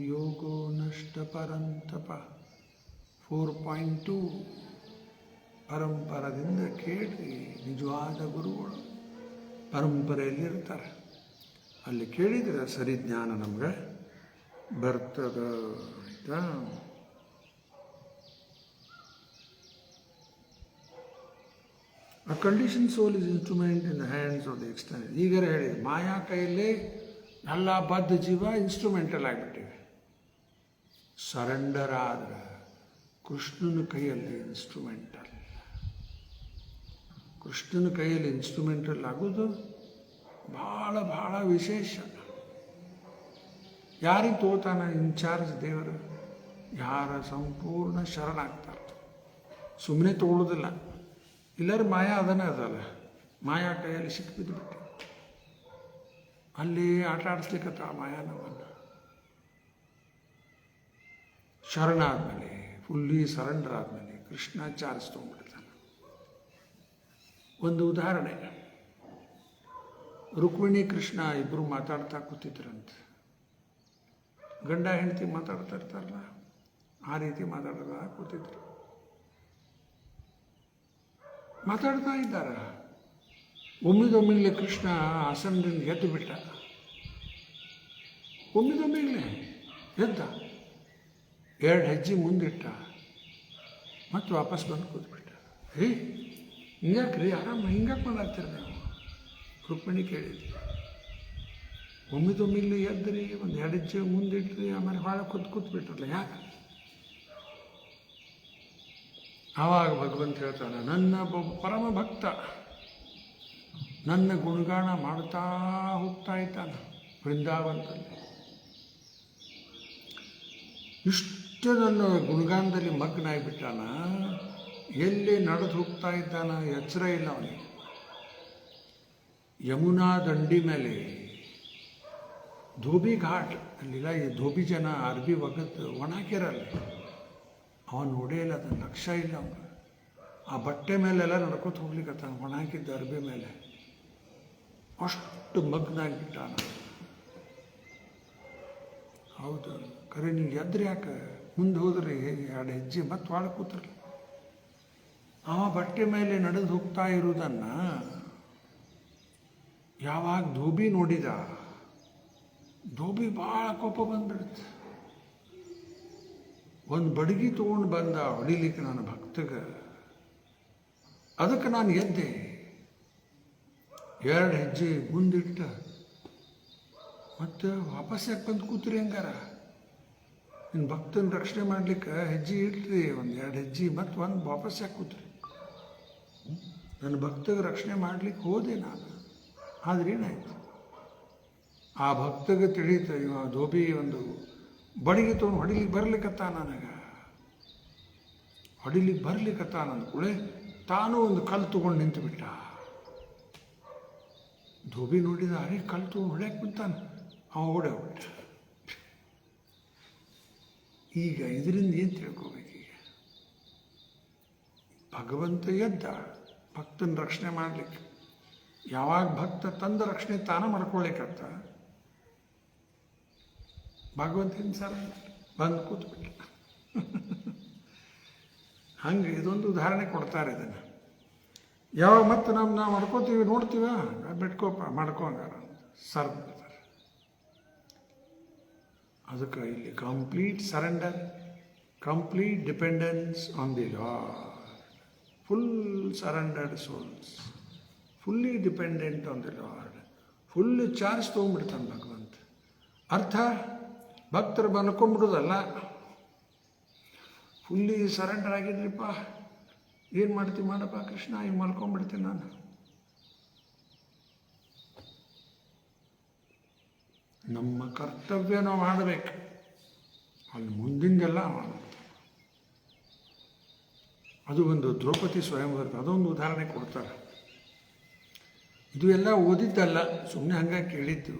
ಯೋಗೋ ನಷ್ಟ ಪರಂತಪ. 4.2 ಪರಂಪರದಿಂದ ಕೇಳಿ. ನಿಜವಾದ ಗುರುಗಳು ಪರಂಪರೆಯಲ್ಲಿರ್ತಾರೆ, ಅಲ್ಲಿ ಕೇಳಿದರೆ ಸರಿ ಜ್ಞಾನ ನಮ್ಗೆ ಬರ್ತದ. ಆಯಿತಾ? A conditioned soul is instrument in the hands of the external. ಈಗರ ಹೇಳಿದೆ, ಮಾಯಾ ಕೈಯಲ್ಲೇ ಎಲ್ಲ ಬದ್ಧ ಜೀವ ಇನ್ಸ್ಟ್ರೂಮೆಂಟಲ್ ಆಗಿಬಿಟ್ಟಿವೆ. ಸರೆಂಡರ್ ಆದ್ರೆ ಕೃಷ್ಣನ ಕೈಯಲ್ಲಿ ಇನ್ಸ್ಟ್ರೂಮೆಂಟಲ್. ಕೃಷ್ಣನ ಕೈಯಲ್ಲಿ ಇನ್ಸ್ಟ್ರೂಮೆಂಟಲ್ ಆಗೋದು ಭಾಳ ಭಾಳ ವಿಶೇಷ. ಯಾರಿಗೆ ತೋತಾನ ಇನ್ಚಾರ್ಜ್? ದೇವರು. ಯಾರ ಸಂಪೂರ್ಣ ಶರಣಾಗ್ತಾರೆ, ಸುಮ್ಮನೆ ತಗೊಳ್ಳೋದಿಲ್ಲ. ಇಲ್ಲರೂ ಮಾಯಾ ಅದನ್ನೇ ಅದಲ್ಲ, ಮಾಯಾ ಕೈಯಲ್ಲಿ ಸಿಕ್ಕಿಬಿದ್ದು ಬಿಟ್ಟು ಅಲ್ಲಿ ಆಟ ಆಡಿಸ್ಲಿಕ್ಕತ್ತ ಮಾಯಾ ನಮ್ಮನ್ನು. ಶರಣಾದ್ಮೇಲೆ, ಫುಲ್ಲಿ ಸರೆಂಡರ್ ಆದಮೇಲೆ ಕೃಷ್ಣ ಚಾರ್ಜ್ ತೊಗೊಂಡ್ಬಿಡ್ತಾನೆ. ಒಂದು ಉದಾಹರಣೆ, ರುಕ್ಮಿಣಿ ಕೃಷ್ಣ ಇಬ್ಬರು ಮಾತಾಡ್ತಾ ಕೂತಿದ್ರಂತೆ. ಗಂಡ ಹೆಂಡತಿ ಮಾತಾಡ್ತಾ ಇರ್ತಾರಲ್ಲ, ಆ ರೀತಿ ಮಾತಾಡ್ತಾ ಕೂತಿದ್ರು. ಮಾತಾಡ್ತಾ ಇದ್ದಾರೆ. ಒಮ್ಮಿದೊಮ್ಮಿಗ್ಲೆ ಕೃಷ್ಣ ಆಸನದಿಂದ ಎದ್ದು ಬಿಟ್ಟ. ಒಮ್ಮಿದೊಮ್ಮಿಗ್ಲೆ ಎದ್ದ, 2 ಹೆಜ್ಜೆ ಮುಂದಿಟ್ಟ, ಮತ್ತು ವಾಪಸ್ ಬಂದು ಕೂತ್ಬಿಟ್ಟ. ಹಿಂಗ್ಯಾಕ್ರಿ ಆರಾಮ ಹಿಂಗ್ಯಾಕೆ ಮಾಡಾಕ್ತೀರ ನೀವು? ರುಕ್ಮಿಣಿ ಕೇಳಿದ್ವಿ. ಒಮ್ಮಿದೊಮ್ಮಿಗ್ಲೆ ಎದ್ರಿ, ಒಂದು 2 ಹೆಜ್ಜೆ ಮುಂದಿಟ್ರಿ, ಆಮೇಲೆ ಭಾಳ ಕೂತ್ಬಿಟ್ರಲ್ಲ, ಯಾಕೆ? ಆವಾಗ ಭಗವಂತ ಹೇಳ್ತಾನೆ, ನನ್ನ ಪರಮ ಭಕ್ತ ನನ್ನ ಗುಣಗಾನ ಮಾಡ್ತಾ ಹೋಗ್ತಾ ಇದ್ದಾನೆ ವೃಂದಾವನದಲ್ಲಿ. ಇಷ್ಟು ನನ್ನ ಗುಣಗಾನದಲ್ಲಿ ಮಗ್ನ ಆಗಿಬಿಟ್ಟಾನ, ಎಲ್ಲಿ ನಡೆದು ಹೋಗ್ತಾ ಇದ್ದಾನ ಎಚ್ಚರ ಇಲ್ಲ ಅವನಿಗೆ. ಯಮುನಾ ದಂಡಿ ಮೇಲೆ ಧೋಬಿ ಘಾಟ್ ಅಲ್ಲಿಲ್ಲ, ಈ ಧೋಬಿ ಜನ ಅರ್ಬಿ ಒಗದು ಒಣಾಕಿರಲ್ಲಿ, ಅವನು ನೋಡೇ ಇಲ್ಲ, ಅದನ್ನು ಲಕ್ಷ್ಯ ಇಲ್ಲ ಅವನು. ಆ ಬಟ್ಟೆ ಮೇಲೆಲ್ಲ ನಡ್ಕೊತ ಹೋಗ್ಲಿಕ್ಕತ್ತ, ಒಣಾಕಿದ್ದ ಅರ್ಬಿ ಮೇಲೆ. ಅಷ್ಟು ಮಗ್ನ ಆಗಿಬಿಟ್ಟಾನ. ಹೌದು, ಕರೆ ನೀವು ಎದ್ರಿ ಯಾಕೆ? ಮುಂದೆ ಹೋದ್ರಿ 2 ಹೆಜ್ಜೆ ಮತ್ತೆ ಒಳ ಕೂತ್ರಲ್ಲ. ಅವ ಬಟ್ಟೆ ಮೇಲೆ ನಡೆದು ಹೋಗ್ತಾ ಇರುವುದನ್ನು ಯಾವಾಗ ಧೋಬಿ ನೋಡಿದ, ಧೋಬಿ ಭಾಳ ಕೋಪ ಬಂದ್ಬಿಡುತ್ತೆ. ಒಂದು ಬಡಗಿ ತೊಗೊಂಡು ಬಂದ ಹೊಡಿಲಿಕ್ಕೆ ನನ್ನ ಭಕ್ತಗೆ. ಅದಕ್ಕೆ ನಾನು ಎದ್ದೆ, 2 ಹೆಜ್ಜೆ ಮುಂದಿಟ್ಟ, ಮತ್ತು ವಾಪಸ್ ಯಾಕೆ ಬಂದು ಕೂತ್ರಿ? ಹಂಗಾರ ನಿನ್ನ ಭಕ್ತನ ರಕ್ಷಣೆ ಮಾಡ್ಲಿಕ್ಕೆ ಹೆಜ್ಜೆ ಇಟ್ರಿ, ಒಂದು 2 ಹೆಜ್ಜೆ, ಮತ್ತು ಒಂದು ವಾಪಸ್ ಯಾಕೆ ಕೂತ್ರಿ? ನನ್ನ ಭಕ್ತಗೆ ರಕ್ಷಣೆ ಮಾಡ್ಲಿಕ್ಕೆ ಹೋದೆ ನಾನು. ಆದ್ರೆ ಏನಾಯ್ತು? ಆ ಭಕ್ತಗೆ ತಿಳಿತು ಇವ ಧೋಬಿ ಒಂದು ಬಡಿಗೆ ತೊಗೊಂಡು ಹೊಡಿಲಿಕ್ಕೆ ಬರ್ಲಿಕ್ಕತ್ತ ನನ್ನ ಕೂಳೆ ತಾನು ಒಂದು ಕಲ್ಲು ತೊಗೊಂಡು ನಿಂತು ಬಿಟ್ಟ. ಧೋಬಿ ನೋಡಿದ, ಅರೆ ಕಲ್ಲು ತೊಗೊಂಡು ಹೊಡ್ಯಕ್ಕೆ ಬಿಡ್ತಾನೆ, ಅವ ಓಡೋಗ್ಬಿಟ್ಟ. ಈಗ ಇದರಿಂದ ಏನು ತಿಳ್ಕೋಬೇಕೀಗ? ಭಗವಂತ ಎದ್ದ ಭಕ್ತನ ರಕ್ಷಣೆ ಮಾಡಲಿಕ್ಕೆ. ಯಾವಾಗ ಭಕ್ತ ತಂದ ರಕ್ಷಣೆ ತಾನ ಮಾಡ್ಕೊಳ್ಳಿಕ್ಕತ್ತ, ಭಗವಂತನ ಸರ್ ಬಂದು ಕೂತ್ಬಿಟ್ಟ. ಹಂಗೆ ಇದೊಂದು ಉದಾಹರಣೆ ಕೊಡ್ತಾರೆ. ಇದನ್ನು ಯಾವಾಗ ಮತ್ತೆ ನಾವು ಮಾಡ್ಕೋತೀವಿ, ನೋಡ್ತೀವ, ಬಿಟ್ಕೋಪ ಮಾಡ್ಕೋ ಹಂಗಾರ ಸರ್ ಬಿಡ್ತಾರೆ. ಅದಕ್ಕೆ ಇಲ್ಲಿ complete surrender, complete dependence on the Lord, full surrendered souls, fully dependent on the Lord, full charge ತೊಗೊಂಡ್ಬಿಡ್ತಾನೆ ಭಗವಂತ. ಅರ್ಥ ಭಕ್ತರು ಮಲ್ಕೊಂಡ್ಬಿಡೋದಲ್ಲ, ಫುಲ್ಲಿ ಸರೆಂಡರ್ ಆಗಿದ್ರಿಪ್ಪ, ಏನು ಮಾಡ್ತೀವಿ ಮಾಡಪ್ಪ ಕೃಷ್ಣ, ಈಗ ಮಲ್ಕೊಂಡ್ಬಿಡ್ತೀನಿ ನಾನು. ನಮ್ಮ ಕರ್ತವ್ಯ ನಾವು ಮಾಡಬೇಕು, ಅಲ್ಲಿ ಮುಂದಿಂದೆಲ್ಲ ಮಾಡಬೇಕು. ಅದು ಒಂದು ದ್ರೌಪದಿ ಸ್ವಯಂವರ, ಅದೊಂದು ಉದಾಹರಣೆ ಕೊಡ್ತಾರೆ. ಇದು ಎಲ್ಲ ಓದಿದ್ದಲ್ಲ, ಸುಮ್ಮನೆ ಹಂಗಾಗಿ ಕೇಳಿದ್ದು.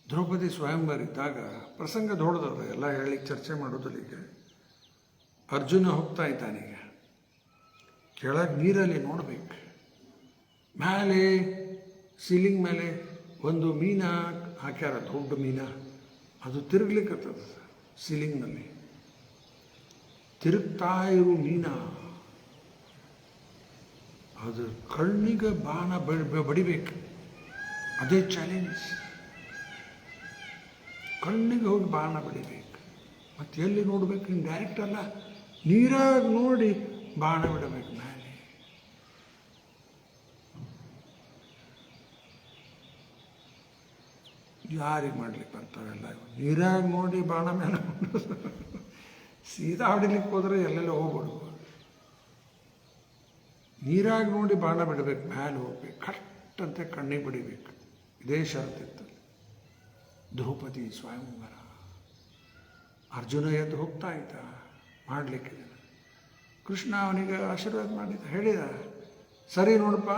ದ್ರೌಪದಿ ಸ್ವಯಂವರ ಇದ್ದಾಗ ಪ್ರಸಂಗ ದೊಡ್ಡದಲ್ಲ, ಎಲ್ಲ ಹೇಳಿ ಚರ್ಚೆ ಮಾಡೋದಿಲ್ಲ. ಈಗ ಅರ್ಜುನ ಹೋಗ್ತಾ ಇದ್ದಾನೀಗ, ಕೆಳಗೆ ನೀರಲ್ಲಿ ನೋಡ್ಬೇಕು, ಮೇಲೆ ಸೀಲಿಂಗ್ ಮೇಲೆ ಒಂದು ಮೀನ ಹಾಕ್ಯಾರ, ದೊಡ್ಡ ಮೀನ, ಅದು ತಿರುಗ್ಲಿಕ್ಕತ್ತದ ಸೀಲಿಂಗ್ನಲ್ಲಿ. ತಿರುಗ್ತಾ ಇರೋ ಮೀನ ಅದು ಕಣ್ಣಿಗೆ ಬಾಣ ಬಡಿಬೇಕು, ಅದೇ ಚಾಲೆಂಜ್. ಕಣ್ಣಿಗೆ ಹೋಗಿ ಬಾಣ ಬಡಿಬೇಕು. ಮತ್ತು ಎಲ್ಲಿ ನೋಡ್ಬೇಕು? ಹಿಂಗೆ ಡೈರೆಕ್ಟ್ ಅಲ್ಲ, ನೀರಾಗ ನೋಡಿ ಬಾಣ ಬಿಡಬೇಕು ಮೇಲೆ. ಯಾರಿಗೆ ಮಾಡ್ಲಿಕ್ಕೆ ಬರ್ತಾವೆಲ್ಲ? ನೀರಾಗ ನೋಡಿ ಬಾಣ ಮೇಲೆ ಸೀದಾ ಹೊಡಿಲಿಕ್ಕೆ ಹೋದ್ರೆ ಎಲ್ಲೆಲ್ಲ ಹೋಗ್ಬಿಡ್ಬೋದು. ನೀರಾಗಿ ನೋಡಿ ಬಾಣ ಬಿಡಬೇಕು, ಮೇಲೆ ಹೋಗ್ಬೇಕು, ಕರೆಕ್ಟ್ ಅಂತ ಕಣ್ಣಿಗೆ ಬಿಡಿಬೇಕು. ಇದೇ ಷರತ್ತಿತ್ತು ದ್ರೌಪದಿ ಸ್ವಯಂವರ. ಅರ್ಜುನ ಎದ್ದು ಹೋಗ್ತಾ ಇದ್ದ ಮಾಡಲಿಕ್ಕೆ, ಕೃಷ್ಣ ಅವನಿಗೆ ಆಶೀರ್ವಾದ ಮಾಡಿದ, ಹೇಳಿದ, ಸರಿ ನೋಡಪ್ಪ,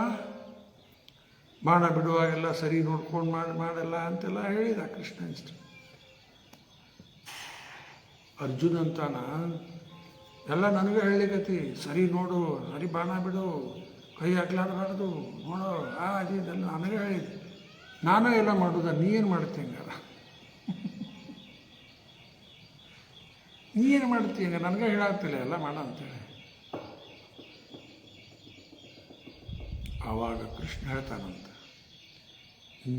ಬಾಣ ಬಿಡುವಾಗೆಲ್ಲ ಸರಿ ನೋಡ್ಕೊಂಡು ಮಾಡಲ್ಲ ಅಂತೆಲ್ಲ ಹೇಳಿದ ಕೃಷ್ಣ. ಇಷ್ಟು ಅರ್ಜುನ ಅಂತಾನ, ಎಲ್ಲ ನನಗೆ ಹೇಳಿಕತಿ, ಸರಿ ನೋಡು, ಸರಿ ಬಾಣ ಬಿಡು, ಕೈ ಹಾಕ್ಲಾಡಬಾರ್ದು, ನೋಡೋ ಇದೆಲ್ಲ ನನಗೆ ಹೇಳಿದೆ. ನಾನೇ ಎಲ್ಲ ಮಾಡೋದ, ನೀ ಏನು ಮಾಡ್ತಿ ಹಂಗಾರ? ನೀ ಏನು ಮಾಡ್ತಿ ಹಂಗ? ನನಗೆ ಹೇಳಾಗ್ತಿಲ್ಲ ಎಲ್ಲ ಮಾಡ ಅಂತೇಳಿ. ಆವಾಗ ಕೃಷ್ಣ ಹೇಳ್ತಾನಂತ,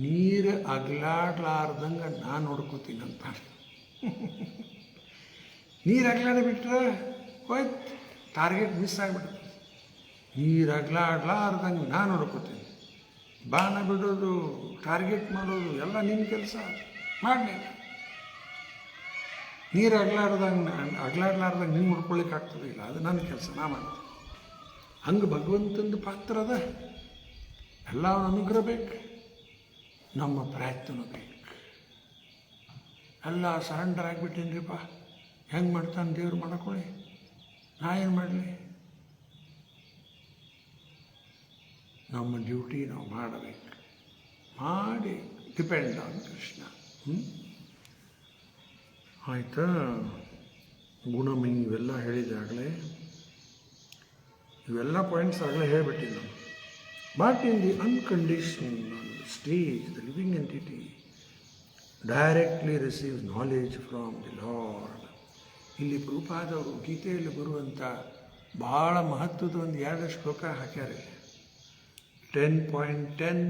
ನೀರು ಅಗ್ಲಾಡ್ಲಾರ್ದಂಗೆ ನಾನು ನೋಡ್ಕೋತೀನಂತ. ನೀರು ಅಗ್ಲಾಡಿಬಿಟ್ರೆ ಹೋಯ್ತು, ಟಾರ್ಗೆಟ್ ಮಿಸ್ ಆಗಿಬಿಡುತ್ತೆ. ನೀರು ಅಗ್ಲಾಡ್ಲಾರ್ದಂಗೆ ನಾನು ನೋಡ್ಕೋತೀನಿ. ಬಾಣ ಬಿಡೋದು, ಟಾರ್ಗೆಟ್ ಮಾಡೋದು ಎಲ್ಲ ನಿನ್ನ ಕೆಲಸ ಮಾಡಲಿ. ನೀರು ಅಗ್ಲಾಡ್ಲಾರ್ದಂಗೆ ನೀನು ನೋಡ್ಕೊಳ್ಳಿಕ್ಕೆ ಆಗ್ತದಿಲ್ಲ, ಅದು ನನ್ನ ಕೆಲಸ, ನಾ ಮಾಡ್ತೀನಿ. ಹಂಗೆ ಭಗವಂತಂದು ಪಾತ್ರ ಅದ. ಎಲ್ಲ ಅನುಗ್ರಹ ಬೇಕು, ನಮ್ಮ ಪ್ರಯತ್ನ ಬೇಕು. ಎಲ್ಲ ಸರೆಂಡರ್ ಆಗಿಬಿಟ್ಟೇನ್ರಿಪ್ಪ, ಹೆಂಗೆ ಮಾಡ್ತಾನೆ ದೇವ್ರು ಮಾಡ್ಕೊಳ್ಳಿ, ನಾ ಏನು ಮಾಡಲಿ? ನಮ್ಮ ಡ್ಯೂಟಿ ನಾವು ಮಾಡಬೇಕು, ಮಾಡಿ ಡಿಪೆಂಡ್ ಆನ್ ಕೃಷ್ಣ. ಆಯಿತಾ? ಗುಣಮಿ ಇವೆಲ್ಲ ಹೇಳಿದಾಗಲೇ, ಇವೆಲ್ಲ ಪಾಯಿಂಟ್ಸ್ ಆಗಲೇ ಹೇಳಿಬಿಟ್ಟಿಲ್ಲ ನಾವು. But in the unconditional stage, the living entity directly receives knowledge from the lord. ಇಲ್ಲಿ ಪ್ರಭುಪಾದವರು ಗೀತೆಯಲ್ಲಿ ಬರುವಂಥ ಭಾಳ ಮಹತ್ವದ ಒಂದು 2 ಶ್ಲೋಕ ಹಾಕ್ಯಾರೆ, 10.10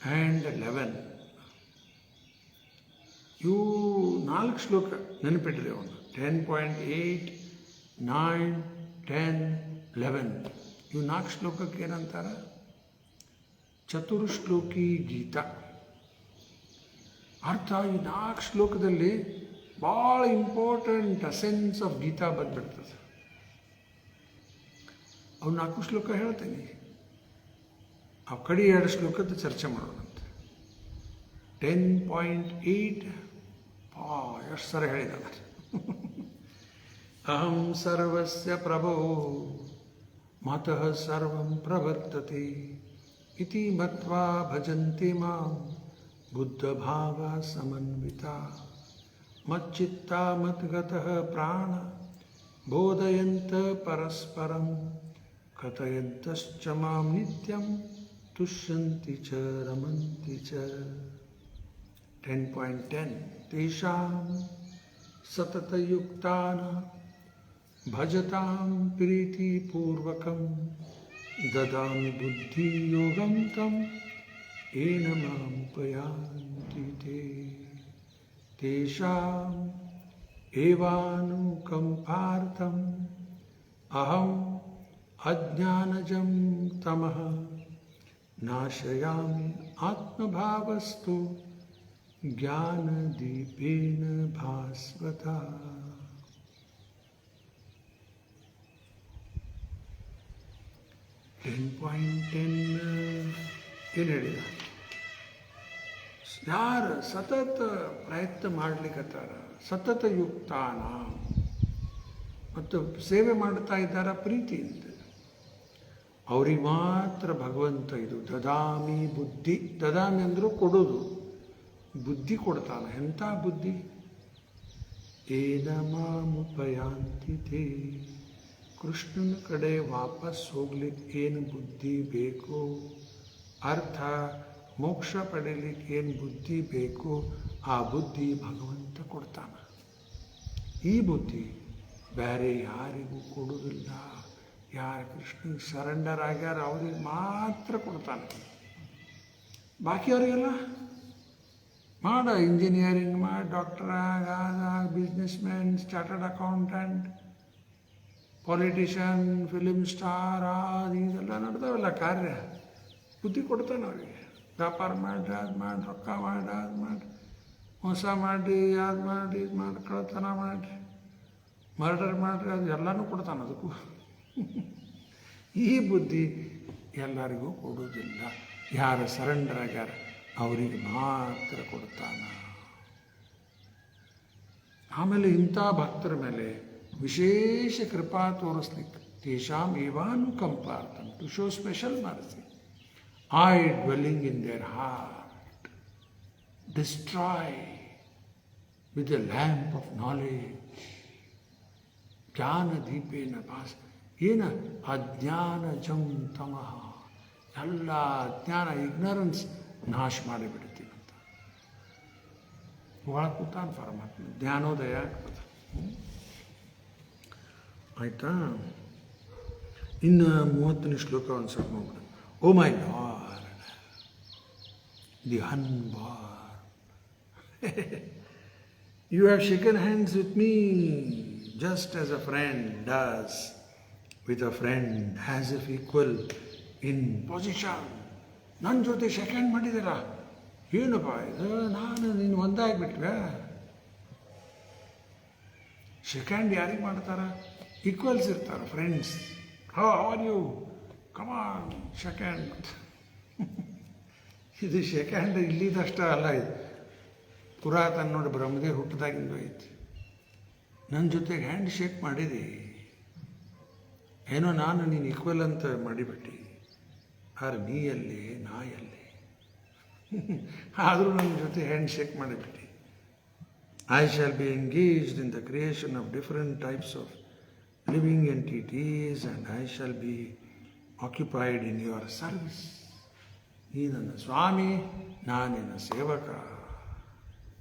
ಆ್ಯಂಡ್ 11. ಇವು 4 ಶ್ಲೋಕ ನೆನಪಿಡ್ರಿ. ಅವನು 10.8, 9, 10, 11 ಇವು 4 ಶ್ಲೋಕಕ್ಕೆ ಏನಂತಾರೆ? ಚತುರ್ಶ್ಲೋಕಿ ಗೀತಾ. ಅರ್ಥ, ಈ 4 ಶ್ಲೋಕದಲ್ಲಿ ಭಾಳ ಇಂಪಾರ್ಟೆಂಟ್ ಎಸೆನ್ಸ್ ಆಫ್ ಗೀತಾ ಬಂದ್ಬಿಡ್ತದೆ. ಅವು 4 ಶ್ಲೋಕ ಹೇಳ್ತೇನೆ, ಆ ಕಡೆ 2 ಶ್ಲೋಕದ ಚರ್ಚೆ ಮಾಡೋಣಂತೆ. 10.8 ಎಷ್ಟು ಸರಿ ಹೇಳಿದ. ಅಹಂ ಸರ್ವಸ್ಯ ಪ್ರಭೋ ಮತಃ ಸರ್ವಂ ಪ್ರವರ್ತತೆ ಇತಿ ಮತ್ವಾ ಭಜಂತೆ ಮಾಂ ಬುದ್ಧಭಾವ ಸಮನ್ವಿತಾ ಮಚ್ಚಿತ್ತಾ ಮದ್ಗತಃ ಪ್ರಾಣ ಬೋಧಯಂತ ಪರಸ್ಪರಂ ಕಥಯಂತಶ್ಚ ಮಾಂ ನಿತ್ಯಂ ತುಷ್ಯಂತಿ ಚ ರಮಂತಿ ಚ. 10.10 ತೇಷಾಂ ಸತತಯುಕ್ತಾನಾಂ ಭಜತಾಂ ಪ್ರೀತಿಪೂರ್ವಕಂ ದದಾಮಿ ಬುದ್ಧಿಯೋಗಂ ತಂ ಯೇನ ಮಾಮುಪಯಾಂತಿ ತೇ. ತೇಷಾಂ ಏವಾನುಕಂಪಾರ್ಥಂ ಅಹಂ ಅಜ್ಞಾನಜಂ ತಮಃ ನಾಶಯಾಮಿ ಆತ್ಮಭಾವಸ್ತು ಜ್ಞಾನದೀಪೇನ ಭಾಸ್ವತಾ. ಏನು ಹೇಳಿದ? ಯಾರು ಸತತ ಪ್ರಯತ್ನ ಮಾಡ್ಲಿಕ್ಕತ್ತಾರ, ಸತತ ಯುಕ್ತಾನ ಮತ್ತು ಸೇವೆ ಮಾಡ್ತಾ ಇದ್ದಾರ ಪ್ರೀತಿಯಿಂದ, ಅವ್ರಿಗೆ ಮಾತ್ರ ಭಗವಂತ ಇದು ದದಾಮಿ ಬುದ್ಧಿ. ದದಾಮಿ ಅಂದರೂ ಕೊಡೋದು, ಬುದ್ಧಿ ಕೊಡ್ತಾನ. ಎಂಥ ಬುದ್ಧಿ? ಏನ ಮಾಮುಪಯಾಂತಿ ತೇ. ಕೃಷ್ಣನ ಕಡೆ ವಾಪಸ್ ಹೋಗ್ಲಿಕ್ಕೆ ಏನು ಬುದ್ಧಿ ಬೇಕು, ಅರ್ಥ ಮೋಕ್ಷ ಪಡೀಲಿಕ್ಕೆ ಏನು ಬುದ್ಧಿ ಬೇಕು, ಆ ಬುದ್ಧಿ ಭಗವಂತ ಕೊಡ್ತಾನ. ಈ ಬುದ್ಧಿ ಬೇರೆ ಯಾರಿಗೂ ಕೊಡುವುದಿಲ್ಲ. ಯಾರು ಕೃಷ್ಣನಿಗೆ ಸರೆಂಡರ್ ಆಗ್ಯಾರ ಅವ್ರಿಗೆ ಮಾತ್ರ ಕೊಡ್ತಾನೆ. ಬಾಕಿಯವರಿಗೆಲ್ಲ ಮಾಡ, ಇಂಜಿನಿಯರಿಂಗ್ ಮಾಡಿ, ಡಾಕ್ಟರ್ ಆಗ, business man, chartered accountant, politician, film star, ಇದೆಲ್ಲ ನಡೆದವಲ್ಲ ಕಾರ್ಯ. ಬುದ್ಧಿ ಕೊಡ್ತಾನೆ ಅವರಿಗೆ. ವ್ಯಾಪಾರ ಮಾಡಿರಿ, ಅದು ಮಾಡಿ, ರೊಕ್ಕ ಮಾಡಿ, ಅದು ಮಾಡಿ, ಮೋಸ ಮಾಡಿ, ಅದು ಮಾಡಿ, ಇದು ಮಾಡಿ, ಕಳ್ಳತನ ಮಾಡಿರಿ, ಮರ್ಡರ್ ಮಾಡಿರಿ, ಅದು ಎಲ್ಲನೂ ಕೊಡ್ತಾನೆ. ಅದಕ್ಕೂ ಈ ಬುದ್ಧಿ ಎಲ್ಲರಿಗೂ ಕೊಡುವುದಿಲ್ಲ. ಯಾರು ಸರೆಂಡರ್ ಆಗ್ಯಾರ ಅವರಿಗೆ ಮಾತ್ರ ಕೊಡ್ತಾನ. ಆಮೇಲೆ ಇಂಥ ಭಕ್ತರ ಮೇಲೆ ವಿಶೇಷ ಕೃಪಾ ತೋರಿಸ್ಲಿಕ್ಕೆ ತೇಷಾಂ ಏವಾನುಕಂಪಾರ್ಥಂ to show special mercy. I dwelling in their heart, destroy with the lamp of knowledge. ಜ್ಞಾನ ದೀಪೇನ ಭಾಸ. ಏನ ಅಜ್ಞಾನಜಂ ತಮಃ. ಎಲ್ಲ ಅಜ್ಞಾನ, ಇಗ್ನರೆನ್ಸ್ ನಾಶ ಮಾಡಿಬಿಡ್ತೀವಂತ. ಒಳಗೆ ಕೂತಾನ ಪರಮಾತ್ಮ, ಜ್ಞಾನೋದಯ ಆಗ್ತದೆ. ಆಯಿತಾ? ಇನ್ನು 30ನೇ ಶ್ಲೋಕ ಒಂದು ಸ್ವಲ್ಪ ನೋಡ್ಬಿಡ. Oh my Lord, the unborn, you have shaken hands with me just as a friend does with a friend, as if equal in position. ನನ್ನ ಜೊತೆ ಶೇಕ್ ಹ್ಯಾಂಡ್ ಮಾಡಿದ್ದೀರಾ? ಏನಪ್ಪ ಇದು, ನಾನು ನೀನು ಒಂದಾಗಿಬಿಟ್ವೆ. ಶೇಕ್ ಹ್ಯಾಂಡ್ ಯಾರಿಗೆ ಮಾಡ್ತಾರ? ಈಕ್ವಲ್ಸ್ ಇರ್ತಾರೆ, friends. How are you, come on shake hand. ಇದು ಶೇಕ್ ಹ್ಯಾಂಡ್ ಇಲ್ಲಿದಷ್ಟ ಅಲ್ಲ, ಇದು ಪುರಾತನ ನೋಡಿ, ಬ್ರಹ್ಮದೇವ್ ಹುಟ್ಟಿದಾಗಿಂದು ಐತಿ. ನನ್ನ ಜೊತೆಗೆ ಹ್ಯಾಂಡ್ ಶೇಕ್ ಮಾಡಿದೆ, ಏನೋ ನಾನು ನೀನು ಈಕ್ವಲ್ ಅಂತ ಮಾಡಿಬಿಟ್ಟು. ಆದ್ರೆ ನೀಯಲ್ಲಿ ನಾ ಎಲ್ಲಿ? ಆದರೂ ನನ್ನ ಜೊತೆ ಹ್ಯಾಂಡ್ ಶೇಕ್ ಮಾಡಿಬಿಟ್ಟು. I shall be engaged in the creation of different types of living entities and I shall be occupied in your service. ನೀ ನನ್ನ ಸ್ವಾಮಿ, ನಾನಿನ್ನ ಸೇವಕ.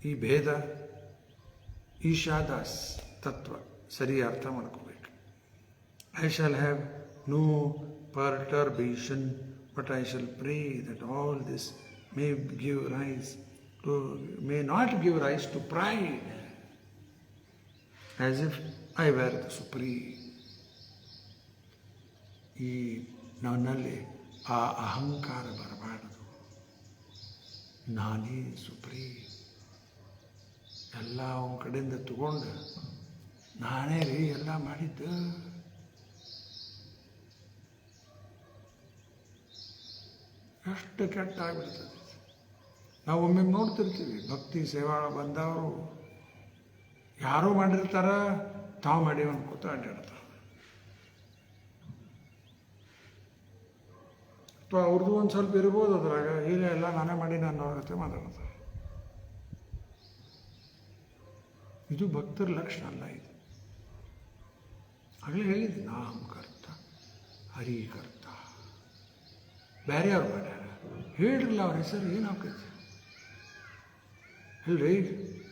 ಈ ಭೇದ, ಈಶಾದಾಸ್ ತತ್ವ ಸರಿ ಅರ್ಥ ಮಾಡ್ಕೋಬೇಕು. I shall have no perturbation, but I shall pray that all this may not give rise to pride, as if I were the supreme. ಈ ನನ್ನಲ್ಲಿ ಆ ಅಹಂಕಾರ ಬರಬಾರದು. ನಾನೇ ಸುಪ್ರೀಂ. ಎಲ್ಲ ಅವನ ಕಡೆಯಿಂದ ತಗೊಂಡು ನಾನೇ ರೀ ಎಲ್ಲ ಮಾಡಿದ್ದು. ಎಷ್ಟು ಕೆಟ್ಟ ಆಗ್ಬಿಡ್ತದೆ. ನಾವು ಒಮ್ಮೆ ನೋಡ್ತಿರ್ತೀವಿ ಭಕ್ತಿ ಸೇವಾಳ ಬಂದವರು ಯಾರೋ ಮಾಡಿರ್ತಾರ, ತಾವು ಮಾಡಿ ಅನ್ಕೋತ ಅಡ್ಡಾಡ್ತಾರೆ. ಅಥವಾ ಅವ್ರದ್ದು ಒಂದು ಸ್ವಲ್ಪ ಇರ್ಬೋದು ಅದ್ರಾಗ, ಇಲ್ಲ ಎಲ್ಲ ನಾನೇ ಮಾಡಿ ನಾನು ಜೊತೆ ಮಾತಾಡ್ತಾರೆ. ಇದು ಭಕ್ತರ ಲಕ್ಷಣ ಅಲ್ಲ. ಇದು ಆಗಲೇ ಹೇಳಿದ್ದೆ, ನಾಮ ಕರ್ತ ಹರಿ ಕರ್ತ. ಬೇರೆಯವ್ರು ಮಾಡ್ಯಾರ, ಹೇಳ್ರಲ್ಲ ಅವ್ರ ಹೆಸರು ಏನಾಗ್ತೈತಿ ಇಲ್ರಿ,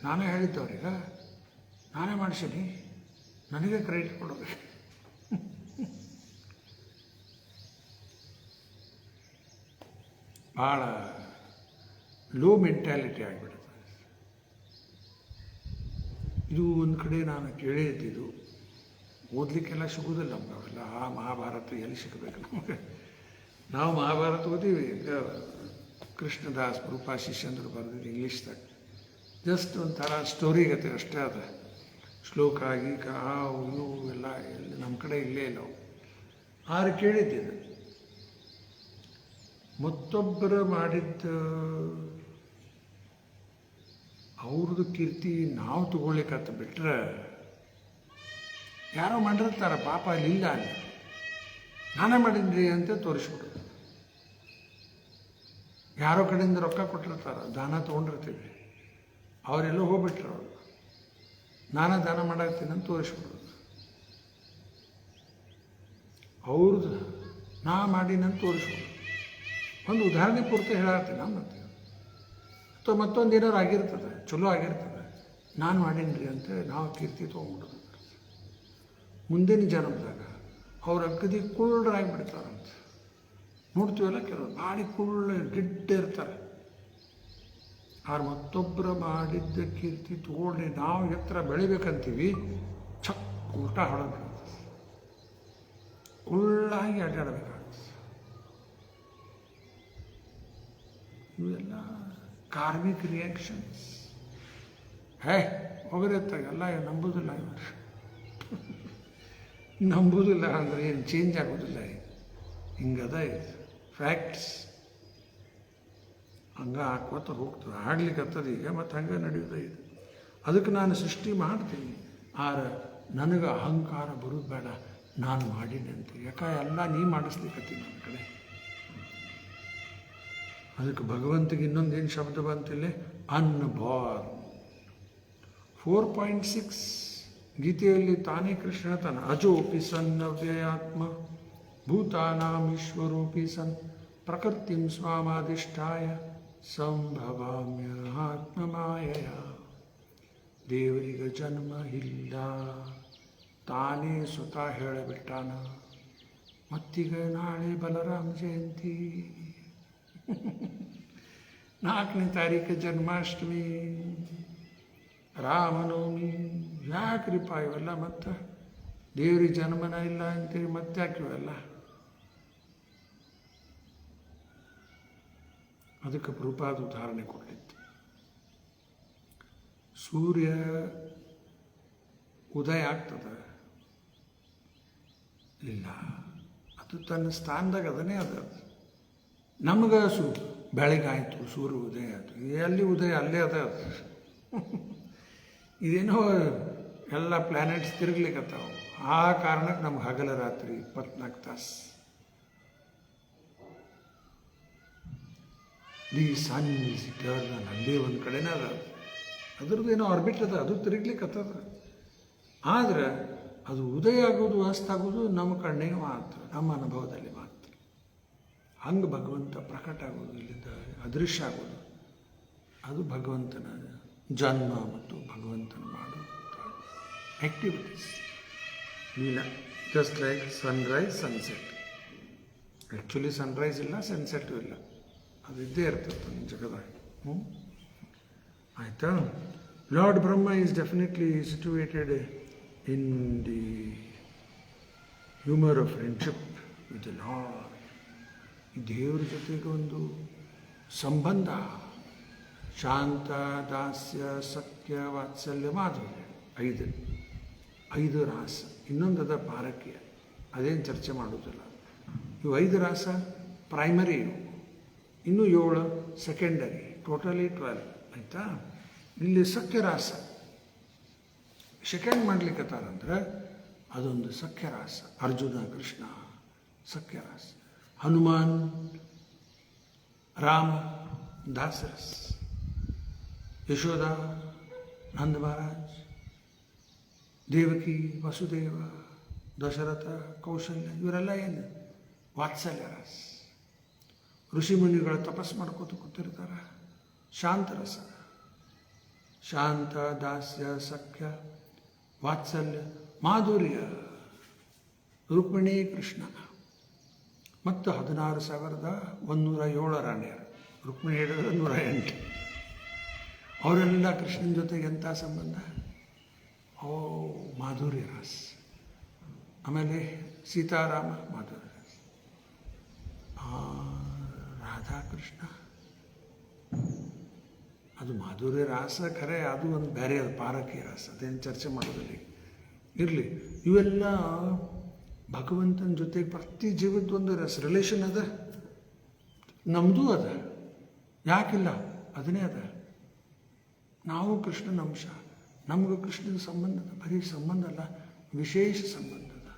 ನಾನೇ ಹೇಳಿದ್ದವ್ರೀಗ, ನಾನೇ ಮಾಡಿಸೀನಿ, ನನಗೆ ಕ್ರೆಡಿಟ್ ಕೊಡೋದು. ಭಾಳ ಲೋ ಮೆಂಟ್ಯಾಲಿಟಿ ಆಗಿಬಿಡುತ್ತೆ. ಇದು ಒಂದು ಕಡೆ ನಾನು ಕೇಳಿದ್ದಿದ್ದು, ಓದಲಿಕ್ಕೆಲ್ಲ ಸಿಗೋದಿಲ್ಲ ನಮ್ಗೆ ಅವೆಲ್ಲ. ಆ ಮಹಾಭಾರತ ಎಲ್ಲಿ ಸಿಗಬೇಕು ನಮಗೆ? ನಾವು ಮಹಾಭಾರತ ಓದೀವಿ, ಕೃಷ್ಣದಾಸ್ ರೂಪಾ ಶಿಷ್ಯಂದರು ಬರೆದಿದ್ದು ಇಂಗ್ಲೀಷ್ದಾಗ. ಜಸ್ಟ್ ಒಂಥರ ಸ್ಟೋರಿ ಗತೆ ಅಷ್ಟೇ ಅದ. ಶ್ಲೋಕ ಗೀಕ ಇವು ಎಲ್ಲ ಎಲ್ಲಿ ನಮ್ಮ ಕಡೆ ಇಲ್ಲೇ ಇಲ್ಲ. ಆರು ಕೇಳಿದ್ದಿದ್ದು ಮತ್ತೊಬ್ಬರ ಮಾಡಿದ್ದ ಅವ್ರದ್ದು ಕೀರ್ತಿ ನಾವು ತಗೊಳ್ಳಿಕ್ಕತ್ತ ಬಿಟ್ರೆ, ಯಾರೋ ಮಾಡಿರ್ತಾರ ಪಾಪ ಅಲ್ಲಿ ಇಲ್ಲ, ಅಲ್ಲಿ ನಾನೇ ಮಾಡಿದ್ರಿ ಅಂತ ತೋರಿಸ್ಬಿಡೋದು. ಯಾರೋ ಕಡೆಯಿಂದ ರೊಕ್ಕ ಕೊಟ್ಟಿರ್ತಾರ, ದಾನ ತೊಗೊಂಡಿರ್ತೀವಿ, ಅವರೆಲ್ಲೋ ಹೋಗ್ಬಿಟ್ರು, ಅವರು ನಾನೇ ದಾನ ಮಾಡಾಕ್ತೀನಿ ಅಂತ ತೋರಿಸ್ಬಿಡೋದು. ಅವ್ರದ್ದು ನಾ ಮಾಡಿನಂತ ತೋರಿಸ್ಬಿಡೋದು. ಒಂದು ಉದಾಹರಣೆ ಪೂರ್ತಿ ಹೇಳತ್ತೀನಿ ನಾನು. ಮತ್ತೆ ಅಥವಾ ಮತ್ತೊಂದು ಏನಾರು ಆಗಿರ್ತದೆ, ಚಲೋ ಆಗಿರ್ತದೆ, ನಾನು ಮಾಡೀನ್ರಿ ಅಂತ ನಾವು ಕೀರ್ತಿ ತೊಗೊಂಡ್ಬಿಡೋದು. ಮುಂದಿನ ಜನ್ಮದಾಗ ಅವ್ರ ಅಗದಿ ಕುಳ್ಳರಾಗಿಬಿಡ್ತಾರಂತೆ. ನೋಡ್ತೀವಲ್ಲ, ಕೆಲವರು ಭಾರಿ ಕುಳ್ಳ ಗಿಡ್ಡ ಇರ್ತಾರೆ. ಆರು ಮತ್ತೊಬ್ಬರ ಮಾಡಿದ್ದ ಕೀರ್ತಿ ತಗೊಂಡು ನಾವು ಎತ್ತರ ಬೆಳಿಬೇಕಂತೀವಿ, ಚಕ್ ಉಲ್ಟಾ ಹೊಡೋದು, ಕುಳ್ಳಾಗಿ ಅಡ್ಡಾಡಬೇಕಾಗ್ತದೆ. ಇವೆಲ್ಲ ಕಾರ್ಮಿಕ್ ರಿಯಾಕ್ಷನ್ಸ್. ಹೋಗಿರತ್ತಾಗ ಎಲ್ಲ ನಂಬುದಿಲ್ಲ, ಇವರು ನಂಬುದಿಲ್ಲ ಅಂದರೆ ಏನು ಚೇಂಜ್ ಆಗೋದಿಲ್ಲ. ಹಿಂಗದ ಇದು ಫ್ಯಾಕ್ಟ್ಸ್. ಹಂಗೆ ಹಾಕೋತ ಹೋಗ್ತದೆ, ಆಗ್ಲಿಕ್ಕತ್ತದ ಈಗ, ಮತ್ತು ಹಂಗೆ ನಡೆಯೋದು ಇದು. ಅದಕ್ಕೆ ನಾನು ಸೃಷ್ಟಿ ಮಾಡ್ತೀನಿ, ನನಗೆ ಅಹಂಕಾರ ಬರೋದು ಬೇಡ, ನಾನು ಮಾಡೀನಿ ಅಂತ. ಎಲ್ಲ ನೀ ಮಾಡಿಸ್ಲಿಕ್ಕತ್ತೀನಿ ನನ್ನ ಕಡೆ. ಅದಕ್ಕೆ ಭಗವಂತಿಗೆ ಇನ್ನೊಂದೇನು ಶಬ್ದ ಬಂತಿಲ್ಲ, ಅನ್ಬಾರ್ನ್. 4.6 ಗೀತೆಯಲ್ಲಿ ತಾನೇ ಕೃಷ್ಣ ತನ್ನ ಅಜೋಪಿ ಸನ್ ಅವ್ಯಯಾತ್ಮ ಭೂತಾನಾಂ ಈಶ್ವರೋಪಿ ಸನ್ ಪ್ರಕೃತಿಂ ಸ್ವಾಮಾಧಿಷ್ಠಾಯ ಸಂಭವಾಮ್ಯ ಆತ್ಮಮಾಯಯ. ದೇವರಿಗೆ ಜನ್ಮ ಇಲ್ಲ, ತಾನೇ ಸ್ವತಃ ಹೇಳಿಬಿಟ್ಟಾನ. ಮತ್ತೀಗ ನಾಳೆ ಬಲರಾಮ ಜಯಂತಿ, 4ನೇ ತಾರೀಕು ಜನ್ಮಾಷ್ಟಮಿ, ರಾಮನವಮಿ. ಯಾಕ್ರಿಪ್ಪ ಇವೆಲ್ಲ? ಮತ್ತೆ ದೇವ್ರಿಗೆ ಜನ್ಮನ ಇಲ್ಲ ಅಂತೇಳಿ ಮತ್ತೆ ಯಾಕಿವೆಲ್ಲ? ಅದಕ್ಕೆ ಪ್ರಭುಪಾದ ಉದಾಹರಣೆ ಕೊಟ್ಟಿತ್ತು. ಸೂರ್ಯ ಉದಯ ಆಗ್ತದೆ ಇಲ್ಲ, ಅದು ತನ್ನ ಸ್ಥಾನದಾಗ ಅದನ್ನೇ ಅದ. ನಮಗೆ ಬೆಳಗಾಯಿತು, ಸೂರ್ಯ ಉದಯ ಆಯಿತು, ಎಲ್ಲಿ ಉದಯ ಅಲ್ಲೇ ಅದ. ಇದೇನೋ ಎಲ್ಲ ಪ್ಲ್ಯಾನೆಟ್ಸ್ ತಿರುಗ್ಲಿಕ್ಕತ್ತಾವ. ಆ ಕಾರಣಕ್ಕೆ ನಮ್ಗೆ ಹಗಲ ರಾತ್ರಿ 24 ತಾಸು. ದಿ ಸನ್ ಈಸ್ ಇಟರ್ನಲ್, ಅಲ್ಲೇ ಒಂದು ಕಡೆನೇ ಅದ. ಅದ್ರದ್ದು ಏನೋ ಆರ್ಬಿಟ್ ಅದ, ಅದು ತಿರುಗ್ಲಿಕ್ಕತ್ತದ. ಆದರೆ ಅದು ಉದಯ ಆಗೋದು ಅಸ್ತಾಗೋದು ನಮ್ಮ ಕಣ್ಣಿಗೆ ಮಾತ್ರ, ನಮ್ಮ ಅನುಭವದಲ್ಲಿ ಮಾತ್ರ. ಹಂಗೆ ಭಗವಂತ ಪ್ರಕಟ ಆಗೋದು, ಇಲ್ಲಿಂದ ಅದೃಶ್ಯ ಆಗೋದು, ಅದು ಭಗವಂತನ ಜನ್ಮ ಮತ್ತು ಭಗವಂತನ ಮಾಡೋ ಆ್ಯಕ್ಟಿವಿಟೀಸ್. ಇಲ್ಲ, just like Sunrise sunset. Actually Sunrise ಇಲ್ಲ, ಸನ್ಸೆಟ್ಟು ಇಲ್ಲ, ಅದು ಇದ್ದೇ ಇರ್ತದೆ ನಮ್ಮ ಜಗದಾಗ. ಆಯಿತಾ? Lord Brahma is definitely situated in the humour of friendship with the lord. ದೇವರ ಜೊತೆಗೆ ಒಂದು ಸಂಬಂಧ, ಶಾಂತ, ದಾಸ್ಯ, ಸತ್ಯ, ವಾತ್ಸಲ್ಯ, ಮಾಧುರ್ಯ, 5 ರಾಸ. ಇನ್ನೊಂದು ಅದ ಪಾರಕ್ಯ, ಅದೇನು ಚರ್ಚೆ ಮಾಡೋದಿಲ್ಲ. ಇವು 5 ರಾಸ ಪ್ರೈಮರಿ, ಇವು ಇನ್ನೂ 7 ಸೆಕೆಂಡರಿ ಟೋಟಲಿ 12 ಆಯಿತಾ. ಇಲ್ಲಿ ಸಖ್ಯರಾಸ ಸೆಕೆಂಡ್ ಮಾಡ್ಲಿಕ್ಕತ್ತಾರಂದ್ರೆ ಅದೊಂದು ಸಖ್ಯರಾಸ. ಅರ್ಜುನ ಕೃಷ್ಣ ಸಖ್ಯರಾಸ, ಹನುಮಾನ್ ರಾಮ ದಾಸರಸ್, ಯಶೋಧ ನಂದ ಮಹಾರಾಜ್, ದೇವಕಿ ವಸುದೇವ ದಶರಥ ಕೌಶಲ್ಯ ಇವರೆಲ್ಲ ಏನು ವಾತ್ಸಲ್ಯ ರಸ. ಋಷಿಮುನಿಗಳು ತಪಸ್ಸು ಮಾಡ್ಕೋತ ಕೂತಿರ್ತಾರೆ ಶಾಂತರಸ. ಶಾಂತ ದಾಸ್ಯ ಸಖ್ಯ ವಾತ್ಸಲ್ಯ ಮಾಧುರ್ಯ ರುಕ್ಮಿಣಿ ಕೃಷ್ಣ ಮತ್ತು 16,107 ರಾಣಿಯರು. ರುಕ್ಮಿಣಿ ಹೇಳಿದ್ರೆ 108. ಅವರೆಲ್ಲ ಕೃಷ್ಣನ ಜೊತೆಗೆ ಎಂಥ ಸಂಬಂಧ? ಓ ಮಾಧುರ್ಯ ರಾಸ್. ಆಮೇಲೆ ಸೀತಾರಾಮ ಮಾಧುರ್ಯ ರಾಸ್, ರಾಧಾಕೃಷ್ಣ ಅದು ಮಾಧುರ್ಯ ರಾಸ ಖರೆ, ಅದು ಒಂದು ಬೇರೆ ಅದು ಪಾರಕಿ ರಾಸ, ಅದೇನು ಚರ್ಚೆ ಮಾಡೋದಿಲ್ಲ. ಇರಲಿ, ಇವೆಲ್ಲ ಭಗವಂತನ ಜೊತೆಗೆ ಪ್ರತಿ ಜೀವದ ಒಂದು ರಿಲೇಷನ್ ಅದ, ನಮ್ಮದು ಅದ, ಯಾಕಿಲ್ಲ ಅದನ್ನೇ ಅದ. ನಾವು ಕೃಷ್ಣನ ಅಂಶ, ನಮಗೂ ಕೃಷ್ಣನ ಸಂಬಂಧ ಅದ. ಬರೀ ಸಂಬಂಧ ಅಲ್ಲ, ವಿಶೇಷ ಸಂಬಂಧ ಅದ.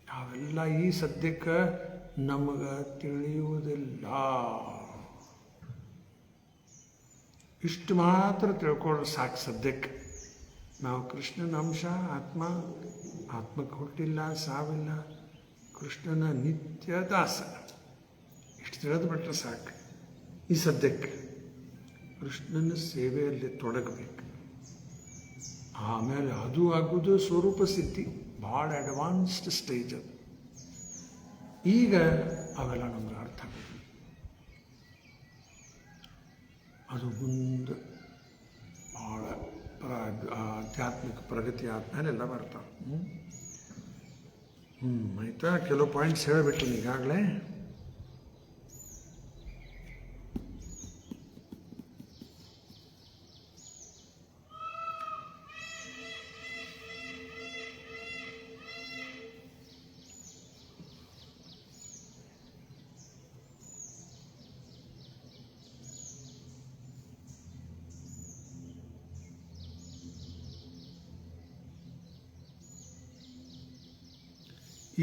ನಾವೆಲ್ಲ ಈ ಸದ್ಯಕ್ಕೆ ನಮಗೆ ತಿಳಿಯುವುದಿಲ್ಲ. ಇಷ್ಟು ಮಾತ್ರ ತಿಳ್ಕೊಳ್ಳೋ ಸಾಕು ಸದ್ಯಕ್ಕೆ. ನಾವು ಕೃಷ್ಣನ ಅಂಶ, ಆತ್ಮಕ್ಕೆ ಹುಟ್ಟಿಲ್ಲ, ಸಾವಿಲ್ಲ, ಕೃಷ್ಣನ ನಿತ್ಯ ದಾಸ. ಇಷ್ಟು ತಿಳಿದು ಬಿಟ್ಟರೆ ಸಾಕು. ಈ ಸದ್ಯಕ್ಕೆ ಕೃಷ್ಣನ ಸೇವೆಯಲ್ಲಿ ತೊಡಗಬೇಕು. ಆಮೇಲೆ ಅದು ಆಗೋದು ಸ್ವರೂಪ ಸಿದ್ಧಿ, ಭಾಳ ಅಡ್ವಾನ್ಸ್ಡ್ ಸ್ಟೇಜ್ ಅದು. ಈಗ ಅವೆಲ್ಲ ನಮ್ಗೆ ಅರ್ಥ ಆಗುತ್ತೆ. ಅದು ಮುಂದೆ ಭಾಳ ಆಧ್ಯಾತ್ಮಿಕ ಪ್ರಗತಿ ಆದಮೇಲೆ ಎಲ್ಲ ಬರ್ತಾವೆ. ಆಯಿತಾ, ಕೆಲವು ಪಾಯಿಂಟ್ಸ್ ಹೇಳಿಬಿಟ್ಟು ಈಗಾಗಲೇ.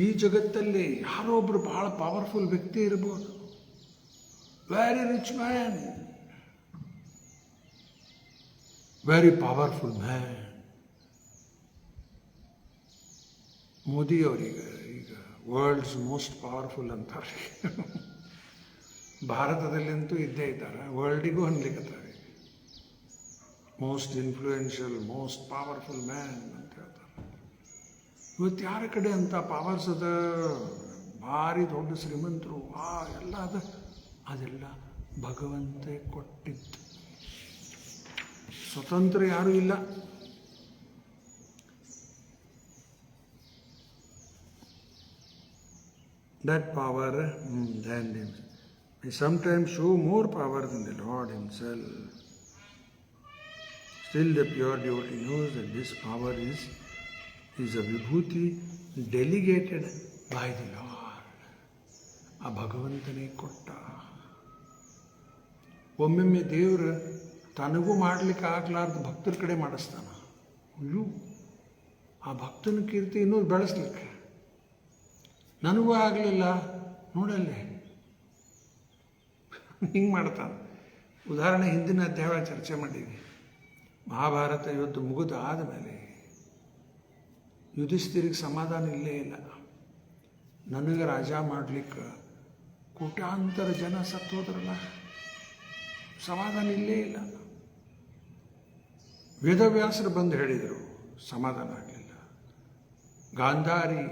ಈ ಜಗತ್ತಲ್ಲಿ ಯಾರೋ ಒಬ್ಬರು ಬಹಳ ಪವರ್ಫುಲ್ ವ್ಯಕ್ತಿ ಇರ್ಬೋದು, very rich man, very powerful man. Modi ಅವರಿಗೆ ಈಗ ವರ್ಲ್ಡ್ಸ್ ಮೋಸ್ಟ್ ಪವರ್ಫುಲ್ ಅಂತಾರೆ. ಭಾರತದಲ್ಲಂತೂ ಇದ್ದೇ ಇದ್ದಾರೆ, ವರ್ಲ್ಡಿಗೂ ಅನ್ಲಿಕ್ಕತ್ತಾರೆ. Most influential, most powerful man ಅಂತ ಹೇಳ್ತಾರೆ. ಇವತ್ತು ಯಾರ ಕಡೆ ಅಂತ ಪವರ್ಸ್ ಅದ, ಭಾರಿ ದೊಡ್ಡ ಶ್ರೀಮಂತರು ಎಲ್ಲ ಅದ, ಅದೆಲ್ಲ ಭಗವಂತ ಕೊಟ್ಟಿದ್ದು. ಸ್ವತಂತ್ರ ಯಾರೂ ಇಲ್ಲ. That power than him may sometimes show more power than the Lord himself. Still the pure devotee knows that this power is a vibhuti delegated by the Lord. ಆ ಭಗವಂತನೇ ಕೊಟ್ಟ. ಒಮ್ಮೊಮ್ಮೆ ದೇವರು ತನಗೂ ಮಾಡಲಿಕ್ಕೆ ಆಗ್ಲಾರ್ದು ಭಕ್ತರ ಕಡೆ ಮಾಡಿಸ್ತಾನ. ಅಯ್ಯೋ, ಆ ಭಕ್ತನ ಕೀರ್ತಿ ಇನ್ನೂ ಬೆಳೆಸ್ಲಿಕ್ಕೆ ನನಗೂ ಆಗಲಿಲ್ಲ ನೋಡಲ್ಲೇ, ಹಿಂಗೆ ಮಾಡ್ತಾನೆ. ಉದಾಹರಣೆ ಹಿಂದಿನ ಅಧ್ಯಾಯ ಚರ್ಚೆ ಮಾಡೀವಿ. ಮಹಾಭಾರತ ಯುದ್ಧ ಮುಗಿದಾದ ಮೇಲೆ ಯುಧಿಷ್ಠಿರಿಗೆ ಸಮಾಧಾನ ಇಲ್ಲೇ ಇಲ್ಲ. ನನಗೆ ರಾಜ ಮಾಡಲಿಕ್ಕೆ ಕೋಟ್ಯಾಂತರ ಜನ ಸತ್ತು ಹೋದ್ರಲ್ಲ, ಸಮಾಧಾನ ಇಲ್ಲೇ ಇಲ್ಲ. ವೇದವ್ಯಾಸರು ಬಂದು ಹೇಳಿದರು, ಸಮಾಧಾನ ಆಗಲಿಲ್ಲ. ಗಾಂಧಾರಿ,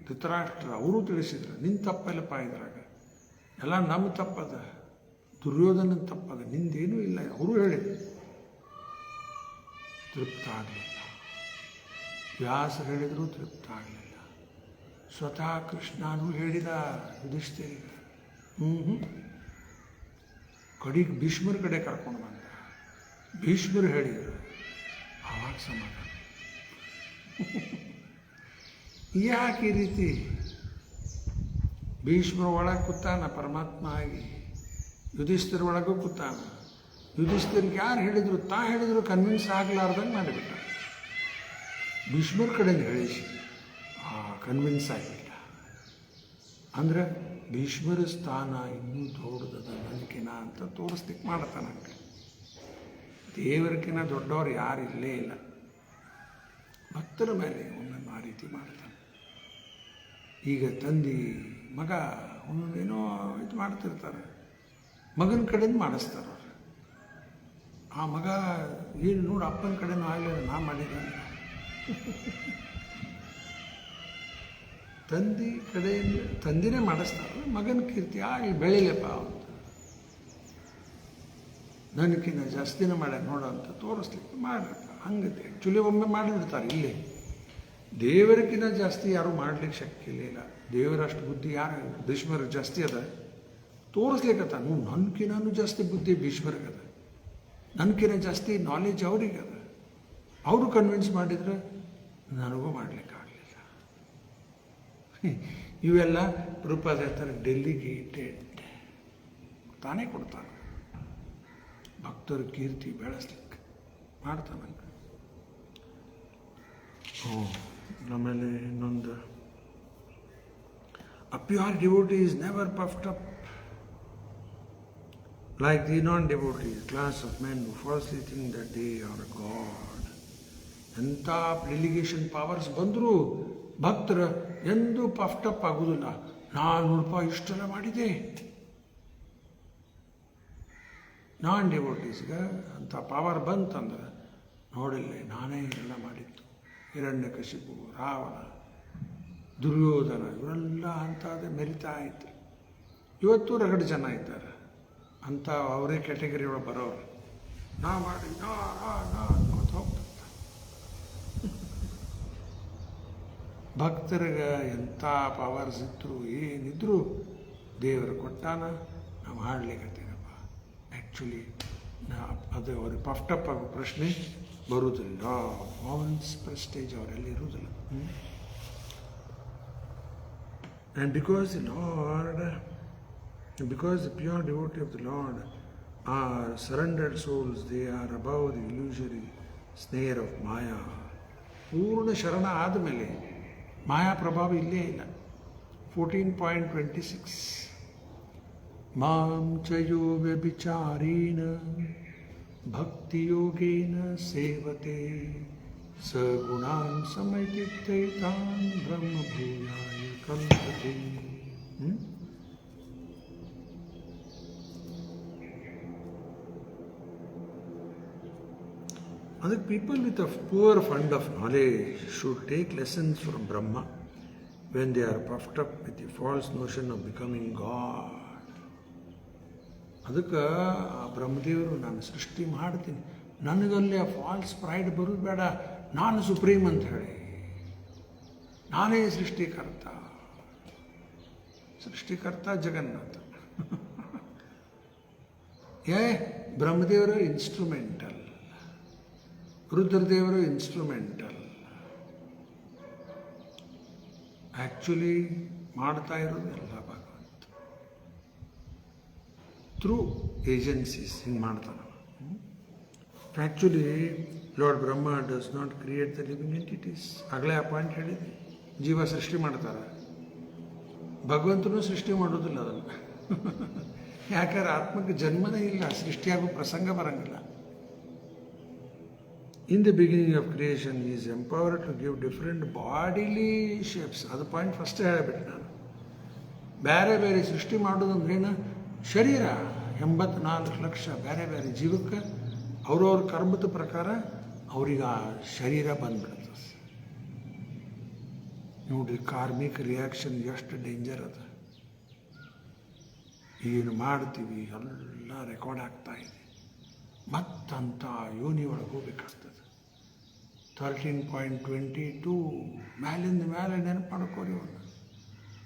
ಧೃತರಾಷ್ಟ್ರ ಅವರು ತಿಳಿಸಿದ್ರು, ನಿನ್ನ ತಪ್ಪಲ್ಲಪ್ಪ, ಇದ್ರಾಗ ಎಲ್ಲ ನಮ್ಮ ತಪ್ಪದ, ದುರ್ಯೋಧನ ತಪ್ಪದ, ನಿಂದೇನೂ ಇಲ್ಲ ಅವರು ಹೇಳಿದರು. ತೃಪ್ತ ಆಗಲಿಲ್ಲ. ವ್ಯಾಸರು ಹೇಳಿದ್ರು ತೃಪ್ತ ಆಗಲಿಲ್ಲ. ಸ್ವತಃ ಕೃಷ್ಣನೂ ಹೇಳಿದ ಯುಧಿಷ್ಠಿರಿಗೆ. ಕಡೆಗೆ ಭೀಷ್ಮರ ಕಡೆ ಕರ್ಕೊಂಡು ಬಂದ. ಭೀಷ್ಮರು ಹೇಳಿದರು, ಆವಾಗ ಸಮಾಧಾನ. ಯಾಕೆ ಈ ರೀತಿ? ಭೀಷ್ಮರ ಒಳಗೆ ಕೂತಾನ ಪರಮಾತ್ಮ ಆಗಿ, ಯುಧಿಷ್ಠಿರ ಒಳಗೂ ಕೂತಾನ. ಯುಧಿಷ್ಠಿರಿಗೆ ಯಾರು ಹೇಳಿದ್ರು, ಹೇಳಿದ್ರು ಕನ್ವಿನ್ಸ್ ಆಗಲಾರ್ದಂಗೆ ಮಾಡಿಬಿಟ್ಟ. ಭೀಷ್ಮರ ಕಡೆಯಿಂದ ಹೇಳಿಸಿ ಕನ್ವಿನ್ಸ್ ಆಗಿಲ್ಲ. ಅಂದ್ರೆ ಭೀಷ್ಮರ ಸ್ಥಾನ ಇನ್ನೂ ದೊಡ್ಡದ ನನಗಿನ ಅಂತ ತೋರಿಸ್ಲಿಕ್ಕೆ ಮಾಡತ್ತ. ನನಗೆ ದೇವರಕ್ಕಿಂತ ದೊಡ್ಡವ್ರು ಯಾರು ಇಲ್ಲೇ ಇಲ್ಲ. ಭಕ್ತರ ಮೇಲೆ ಒಮ್ಮೊಮ್ಮೆ ಆ ರೀತಿ ಮಾಡ್ತಾನೆ. ಈಗ ತಂದೆ ಮಗ ಒಮ್ಮೊಮ್ಮೇನೋ ಇದು ಮಾಡ್ತಿರ್ತಾರೆ, ಮಗನ ಕಡೆಯಿಂದ ಮಾಡಿಸ್ತಾರೆ ಅವ್ರು. ಆ ಮಗ ಏನು ನೋಡಿ ಅಪ್ಪನ ಕಡೆನೂ ಆಗಲಿಲ್ಲ, ನಾ ಮಾಡಿದ್ದೇನೆ. ತಂದಿನೇ ಮಾಡಿಸ್ತಾರೆ, ಮಗನ ಕೀರ್ತಿ ಆಗಲಿ ಬೆಳಿಲಪ್ಪ ಅಂತ, ನನಗಿನ್ನ ಜಾಸ್ತಿನೇ ಮಾಡ್ಯಾರ ನೋಡೋ ಅಂತ ತೋರಿಸ್ಲಿಕ್ಕೆ ಮಾಡಿರ್ತಾರೆ. ಹಂಗತೆ ಆ್ಯಕ್ಚುಲಿ ಒಮ್ಮೆ ಮಾಡಿಬಿಡ್ತಾರೆ. ಇಲ್ಲೇ ದೇವರಿಗಿನ್ನ ಜಾಸ್ತಿ ಯಾರೂ ಮಾಡ್ಲಿಕ್ಕೆ ಶಕ್ತಿ ಇಲ್ಲ. ದೇವರಷ್ಟು ಬುದ್ಧಿ ಯಾರು ಭೀಷ್ಮರಿಗೆ ಜಾಸ್ತಿ ಅದ ತೋರಿಸ್ಲಿಕ್ಕತ್ತ. ನನಗಿನ್ನೂ ಜಾಸ್ತಿ ಬುದ್ಧಿ ಭೀಷ್ಮರಿಗದ, ನನಗಿನ್ನ ಜಾಸ್ತಿ ನಾಲೆಜ್ ಅವ್ರಿಗದ. ಅವರು ಕನ್ವಿನ್ಸ್ ಮಾಡಿದ್ರೆ ನನಗೂ ಮಾಡಲಿಕ್ಕಾಗಲಿಲ್ಲ. ಇವೆಲ್ಲ ರೂಪಾದ ಹೇಳ್ತಾರೆ ಡೆಲ್ಲಿಗೇಟೆಡ್. ತಾನೇ ಕೊಡ್ತಾನೆ ಭಕ್ತರ ಕೀರ್ತಿ ಬೆಳೆಸ್ಲಿಕ್ಕೆ ಮಾಡ್ತಾನೆ. ಆಮೇಲೆ ಇನ್ನೊಂದು, a pure devotee is never puffed up like the non-devotees, class of men who falsely think that they are God. ಎಂಥ ಡೆಲಿಗೇಷನ್ ಪವರ್ಸ್ ಬಂದರೂ ಭಕ್ತರ ಎಂದೂ ಪಫ್ಡ್ ಅಪ್ ಆಗುವುದಿಲ್ಲ. ನಾನು ನೋಡಪ್ಪ ಇಷ್ಟೆಲ್ಲ ಮಾಡಿದೆ. ನಾನ್ ಡಿವೋಟೀಸ್ಗೆ ಅಂಥ ಪವರ್ ಬಂತಂದ್ರೆ ನೋಡಿಲ್ಲ, ನಾನೇ ಎಲ್ಲ ಮಾಡಿದ್ದು. ಹಿರಣ್ಯಕಶಿಪು, ರಾವಣ, ದುರ್ಯೋಧನ ಇವರೆಲ್ಲ ಅಂಥದ್ದೇ ಮೆರಿತಾ ಇತ್ತು. ಇವತ್ತು ರಗಡು ಜನ ಇದ್ದಾರೆ ಅಂಥ ಅವರೇ ಕ್ಯಾಟಗರಿ ಒಳಗೆ ಬರೋರು. ನಾ ಮಾಡಿ ನಾ ಅಂತ ಹೋಗ್ತಾರೆ. ಭಕ್ತರಿಗೆ ಎಂಥ ಪವರ್ಸ್ ಇದ್ರು ಏನಿದ್ರು ದೇವರು ಕೊಟ್ಟಾನ, ನಾವು ಹಾಡ್ಲಿಕ್ಕತ್ತೀನಪ್ಪ. ಆ್ಯಕ್ಚುಲಿ ಅದು ಅವ್ರಿಗೆ ಪಫ್ಟಪ್ ಆಗೋ ಪ್ರಶ್ನೆ ಬರುವುದಿಲ್ಲ. ಫಾಲ್ಸ್ ಪ್ರೆಸ್ಟೇಜ್ ಅವರಲ್ಲಿ ಇರುವುದಿಲ್ಲ. And because the pure devotee of the Lord are surrendered souls, they are above the illusory snare of Maya. ಪೂರ್ಣ ಶರಣ ಆದಮೇಲೆ ಮಾಯಾ ಪ್ರಭಾವ ಇಲ್ಲೇ ಇಲ್ಲ. 14.26 ಮಾಂ ಚ ಯೋ ವ್ಯಭಿಚಾರೇಣ ಭಕ್ತಿಯೋಗೇನ ಸೇವತೆ ಸಗುಣಾನ್ ಸಮೈತಿಥೈತಾನ್ ಬ್ರಹ್ಮಭೂಯಾಯ ಕಲ್ಪತೆ. ಅದಕ್ಕೆ people with a poor fund of knowledge should take lessons from Brahma when they are puffed up with the falls notion of becoming god. ಅದಕ್ಕೆ ಆ ಬ್ರಹ್ಮದೇವರು ನಾನು ಸೃಷ್ಟಿ ಮಾಡ್ತೀನಿ, ನನಗಲ್ಲಿ ಆ ಫಾಲ್ಸ್ ಪ್ರೈಡ್ ಬರೋದು ಬೇಡ, ನಾನು ಸುಪ್ರೀಮ್ ಅಂತ ಹೇಳಿ, ನಾನೇ ಸೃಷ್ಟಿಕರ್ತ ಜಗನ್ನಾಥ. ಬ್ರಹ್ಮದೇವರು ಇನ್ಸ್ಟ್ರೂಮೆಂಟಲ್, ರುದ್ರದೇವರು ಇನ್ಸ್ಟ್ರೂಮೆಂಟಲ್. ಆ್ಯಕ್ಚುಲಿ ಮಾಡ್ತಾ ಇರೋದು ಎಲ್ಲ ಭಗವಂತ ಥ್ರೂ ಏಜೆನ್ಸೀಸ್. ಹಿಂಗೆ ಮಾಡ್ತಾನೆ. Actually lord Brahma does not create the living entities. ಆಗಲೇ ಆ ಪಾಯಿಂಟ್ ಹೇಳಿದ್ವಿ. ಜೀವ ಸೃಷ್ಟಿ ಮಾಡ್ತಾರೆ, ಭಗವಂತನೂ ಸೃಷ್ಟಿ ಮಾಡೋದಿಲ್ಲ ಅದನ್ನು. ಯಾಕಂದ್ರೆ ಆತ್ಮಕ್ಕೆ ಜನ್ಮನೇ ಇಲ್ಲ, ಸೃಷ್ಟಿಯಾಗೋ ಪ್ರಸಂಗ ಬರಂಗಿಲ್ಲ. In the beginning of creation, he is empowered to give different bodily shapes. ಅದು ಪಾಯಿಂಟ್ ಫಸ್ಟ್ ಹೇಳಿಬಿಟ್ಟು ನಾನು. ಬೇರೆ ಬೇರೆ ಸೃಷ್ಟಿ ಮಾಡೋದಂದ್ರೇನು? ಶರೀರ 84 ಲಕ್ಷ ಬೇರೆ ಬೇರೆ ಜೀವಕ್ಕೆ ಅವ್ರವ್ರ ಕರ್ಮದ ಪ್ರಕಾರ ಅವ್ರಿಗೆ ಆ ಶರೀರ ಬಂದ್ಬಿಡುತ್ತೆ. ನೋಡ್ರಿ ಕಾರ್ಮಿಕ್ ರಿಯಾಕ್ಷನ್ ಎಷ್ಟು ಡೇಂಜರ್ ಅದ. ಏನು ಮಾಡ್ತೀವಿ ಎಲ್ಲ ರೆಕಾರ್ಡ್ ಆಗ್ತಾ ಇದೆ. ಮತ್ತಂಥ ಯೋನಿ ಒಳಗೆ ಹೋಗ್ಬೇಕಾಗ್ತದೆ. 13.22 ಮ್ಯಾಲಿಂದ ಮೇಲೆ ನೆನಪು ಮಾಡ್ಕೋರಿ. ಅವನು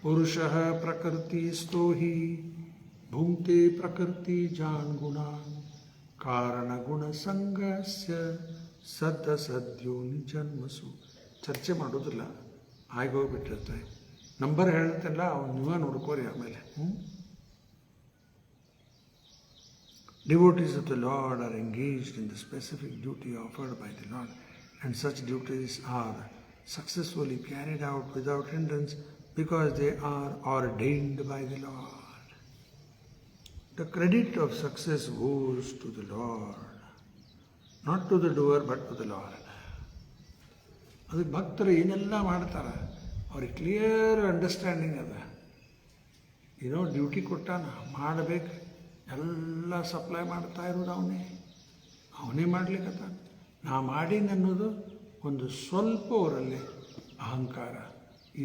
ಪುರುಷ ಪ್ರಕೃತಿ ಸ್ತೋಹಿ ಭುಂಕ್ತೆ ಪ್ರಕೃತಿ ಜಾನ್ ಗುಣ ಕಾರಣ ಗುಣ ಸಂಗಸ್ಯ ಸದ್ಯೋನಿ ಜನ್ಮಸು. ಚರ್ಚೆ ಮಾಡೋದಿಲ್ಲ, ಆಗೋಗ್ಬಿಟ್ಟಿರ್ತಾರೆ. ನಂಬರ್ ಹೇಳ್ತಲ್ಲ, ಅವ್ನು ನೀವೇ ನೋಡ್ಕೋರಿ ಆಮೇಲೆ. Devotees of the Lord are engaged in the specific duty offered by the Lord, and such duties are successfully carried out without hindrance because they are ordained by the Lord. The credit of success goes to the Lord, not to the doer but to the Lord. ಅದಕ್ಕೆ ಭಕ್ತರು ಏನೆಲ್ಲ ಮಾಡ್ತಾರೆ ಅವ್ರಿಗೆ clear understanding ಅದ. ಏನೋ duty ಕೊಟ್ಟಾನ ಮಾಡಬೇಕು, ಎಲ್ಲ ಸಪ್ಲೈ ಮಾಡ್ತಾ ಇರೋದು ಅವನೇ ಮಾಡ್ಲಿಕ್ಕತ್ತ. ನಾ ಮಾಡೀನಿ ಅನ್ನೋದು ಒಂದು ಸ್ವಲ್ಪ ಅವರಲ್ಲಿ ಅಹಂಕಾರ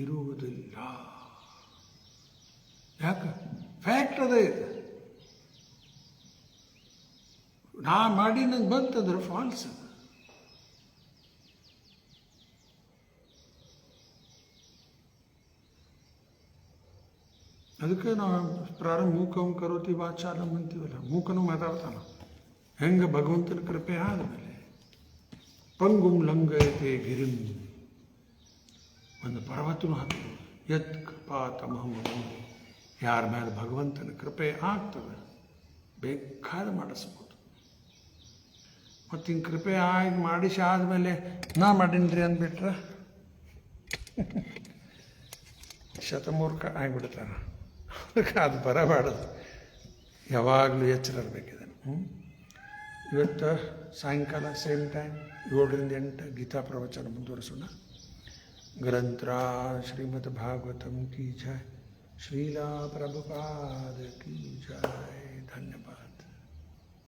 ಇರುವುದಿಲ್ಲ. ಯಾಕೆ? ಫ್ಯಾಕ್ಟ್ ಅದ ಇದು. ನಾ ಮಾಡೀನಿ ಬಂತಂದ್ರೆ ಫಾಲ್ಸ್ ಅದು. ಅದಕ್ಕೆ ನಾವು ಪ್ರಾರಂಭ ಮೂಕಂ ಕರೋತಿ ವಾಚಾಲಂ ಅಂತೀವಲ್ಲ, ಮೂಕನೂ ಮಾತಾಡ್ತಾನ. ಹೆಂಗೆ ಭಗವಂತನ ಕೃಪೆ ಆದಮೇಲೆ ಪಂಗುಂ ಲಂಘಯತೆ ಗಿರಿಂ, ಒಂದು ಪರ್ವತನೂ ಹತ್ತು ಯತ್ ಕೃಪಾತಮಹಂ, ಯಾರ ಮೇಲೆ ಭಗವಂತನ ಕೃಪೆ ಆಗ್ತದೆ ಬೇಕಾದ ಮಾಡಿಸ್ಬೋದು. ಮತ್ತು ಹಿಂಗೆ ಕೃಪೆ ಆಗಿ ಮಾಡಿಸಿ ಆದಮೇಲೆ ನಾ ಮಾಡೀನ್ರಿ ಅಂದ್ಬಿಟ್ರೆ ಶತಮೂರ್ಖ ಆಗಿಬಿಡ್ತಾನೆ. ಅದು ಬರಬಾರ್ದು. ಯಾವಾಗಲೂ ಎಚ್ಚರ ಇರಬೇಕಿದೆ. ಇವತ್ತು ಸಾಯಂಕಾಲ ಸೇಮ್ ಟೈಮ್ 7ರಿಂದ 8 ಗೀತಾ ಪ್ರವಚನ ಮುಂದುವರಿಸೋಣ. ಗ್ರಂಥರಾ ಶ್ರೀಮದ್ ಭಾಗವತಂ ಕಿ ಜಯ, ಶ್ರೀಲಾ ಪ್ರಭುಪಾದ ಕಿ ಜಯ. ಧನ್ಯವಾದ.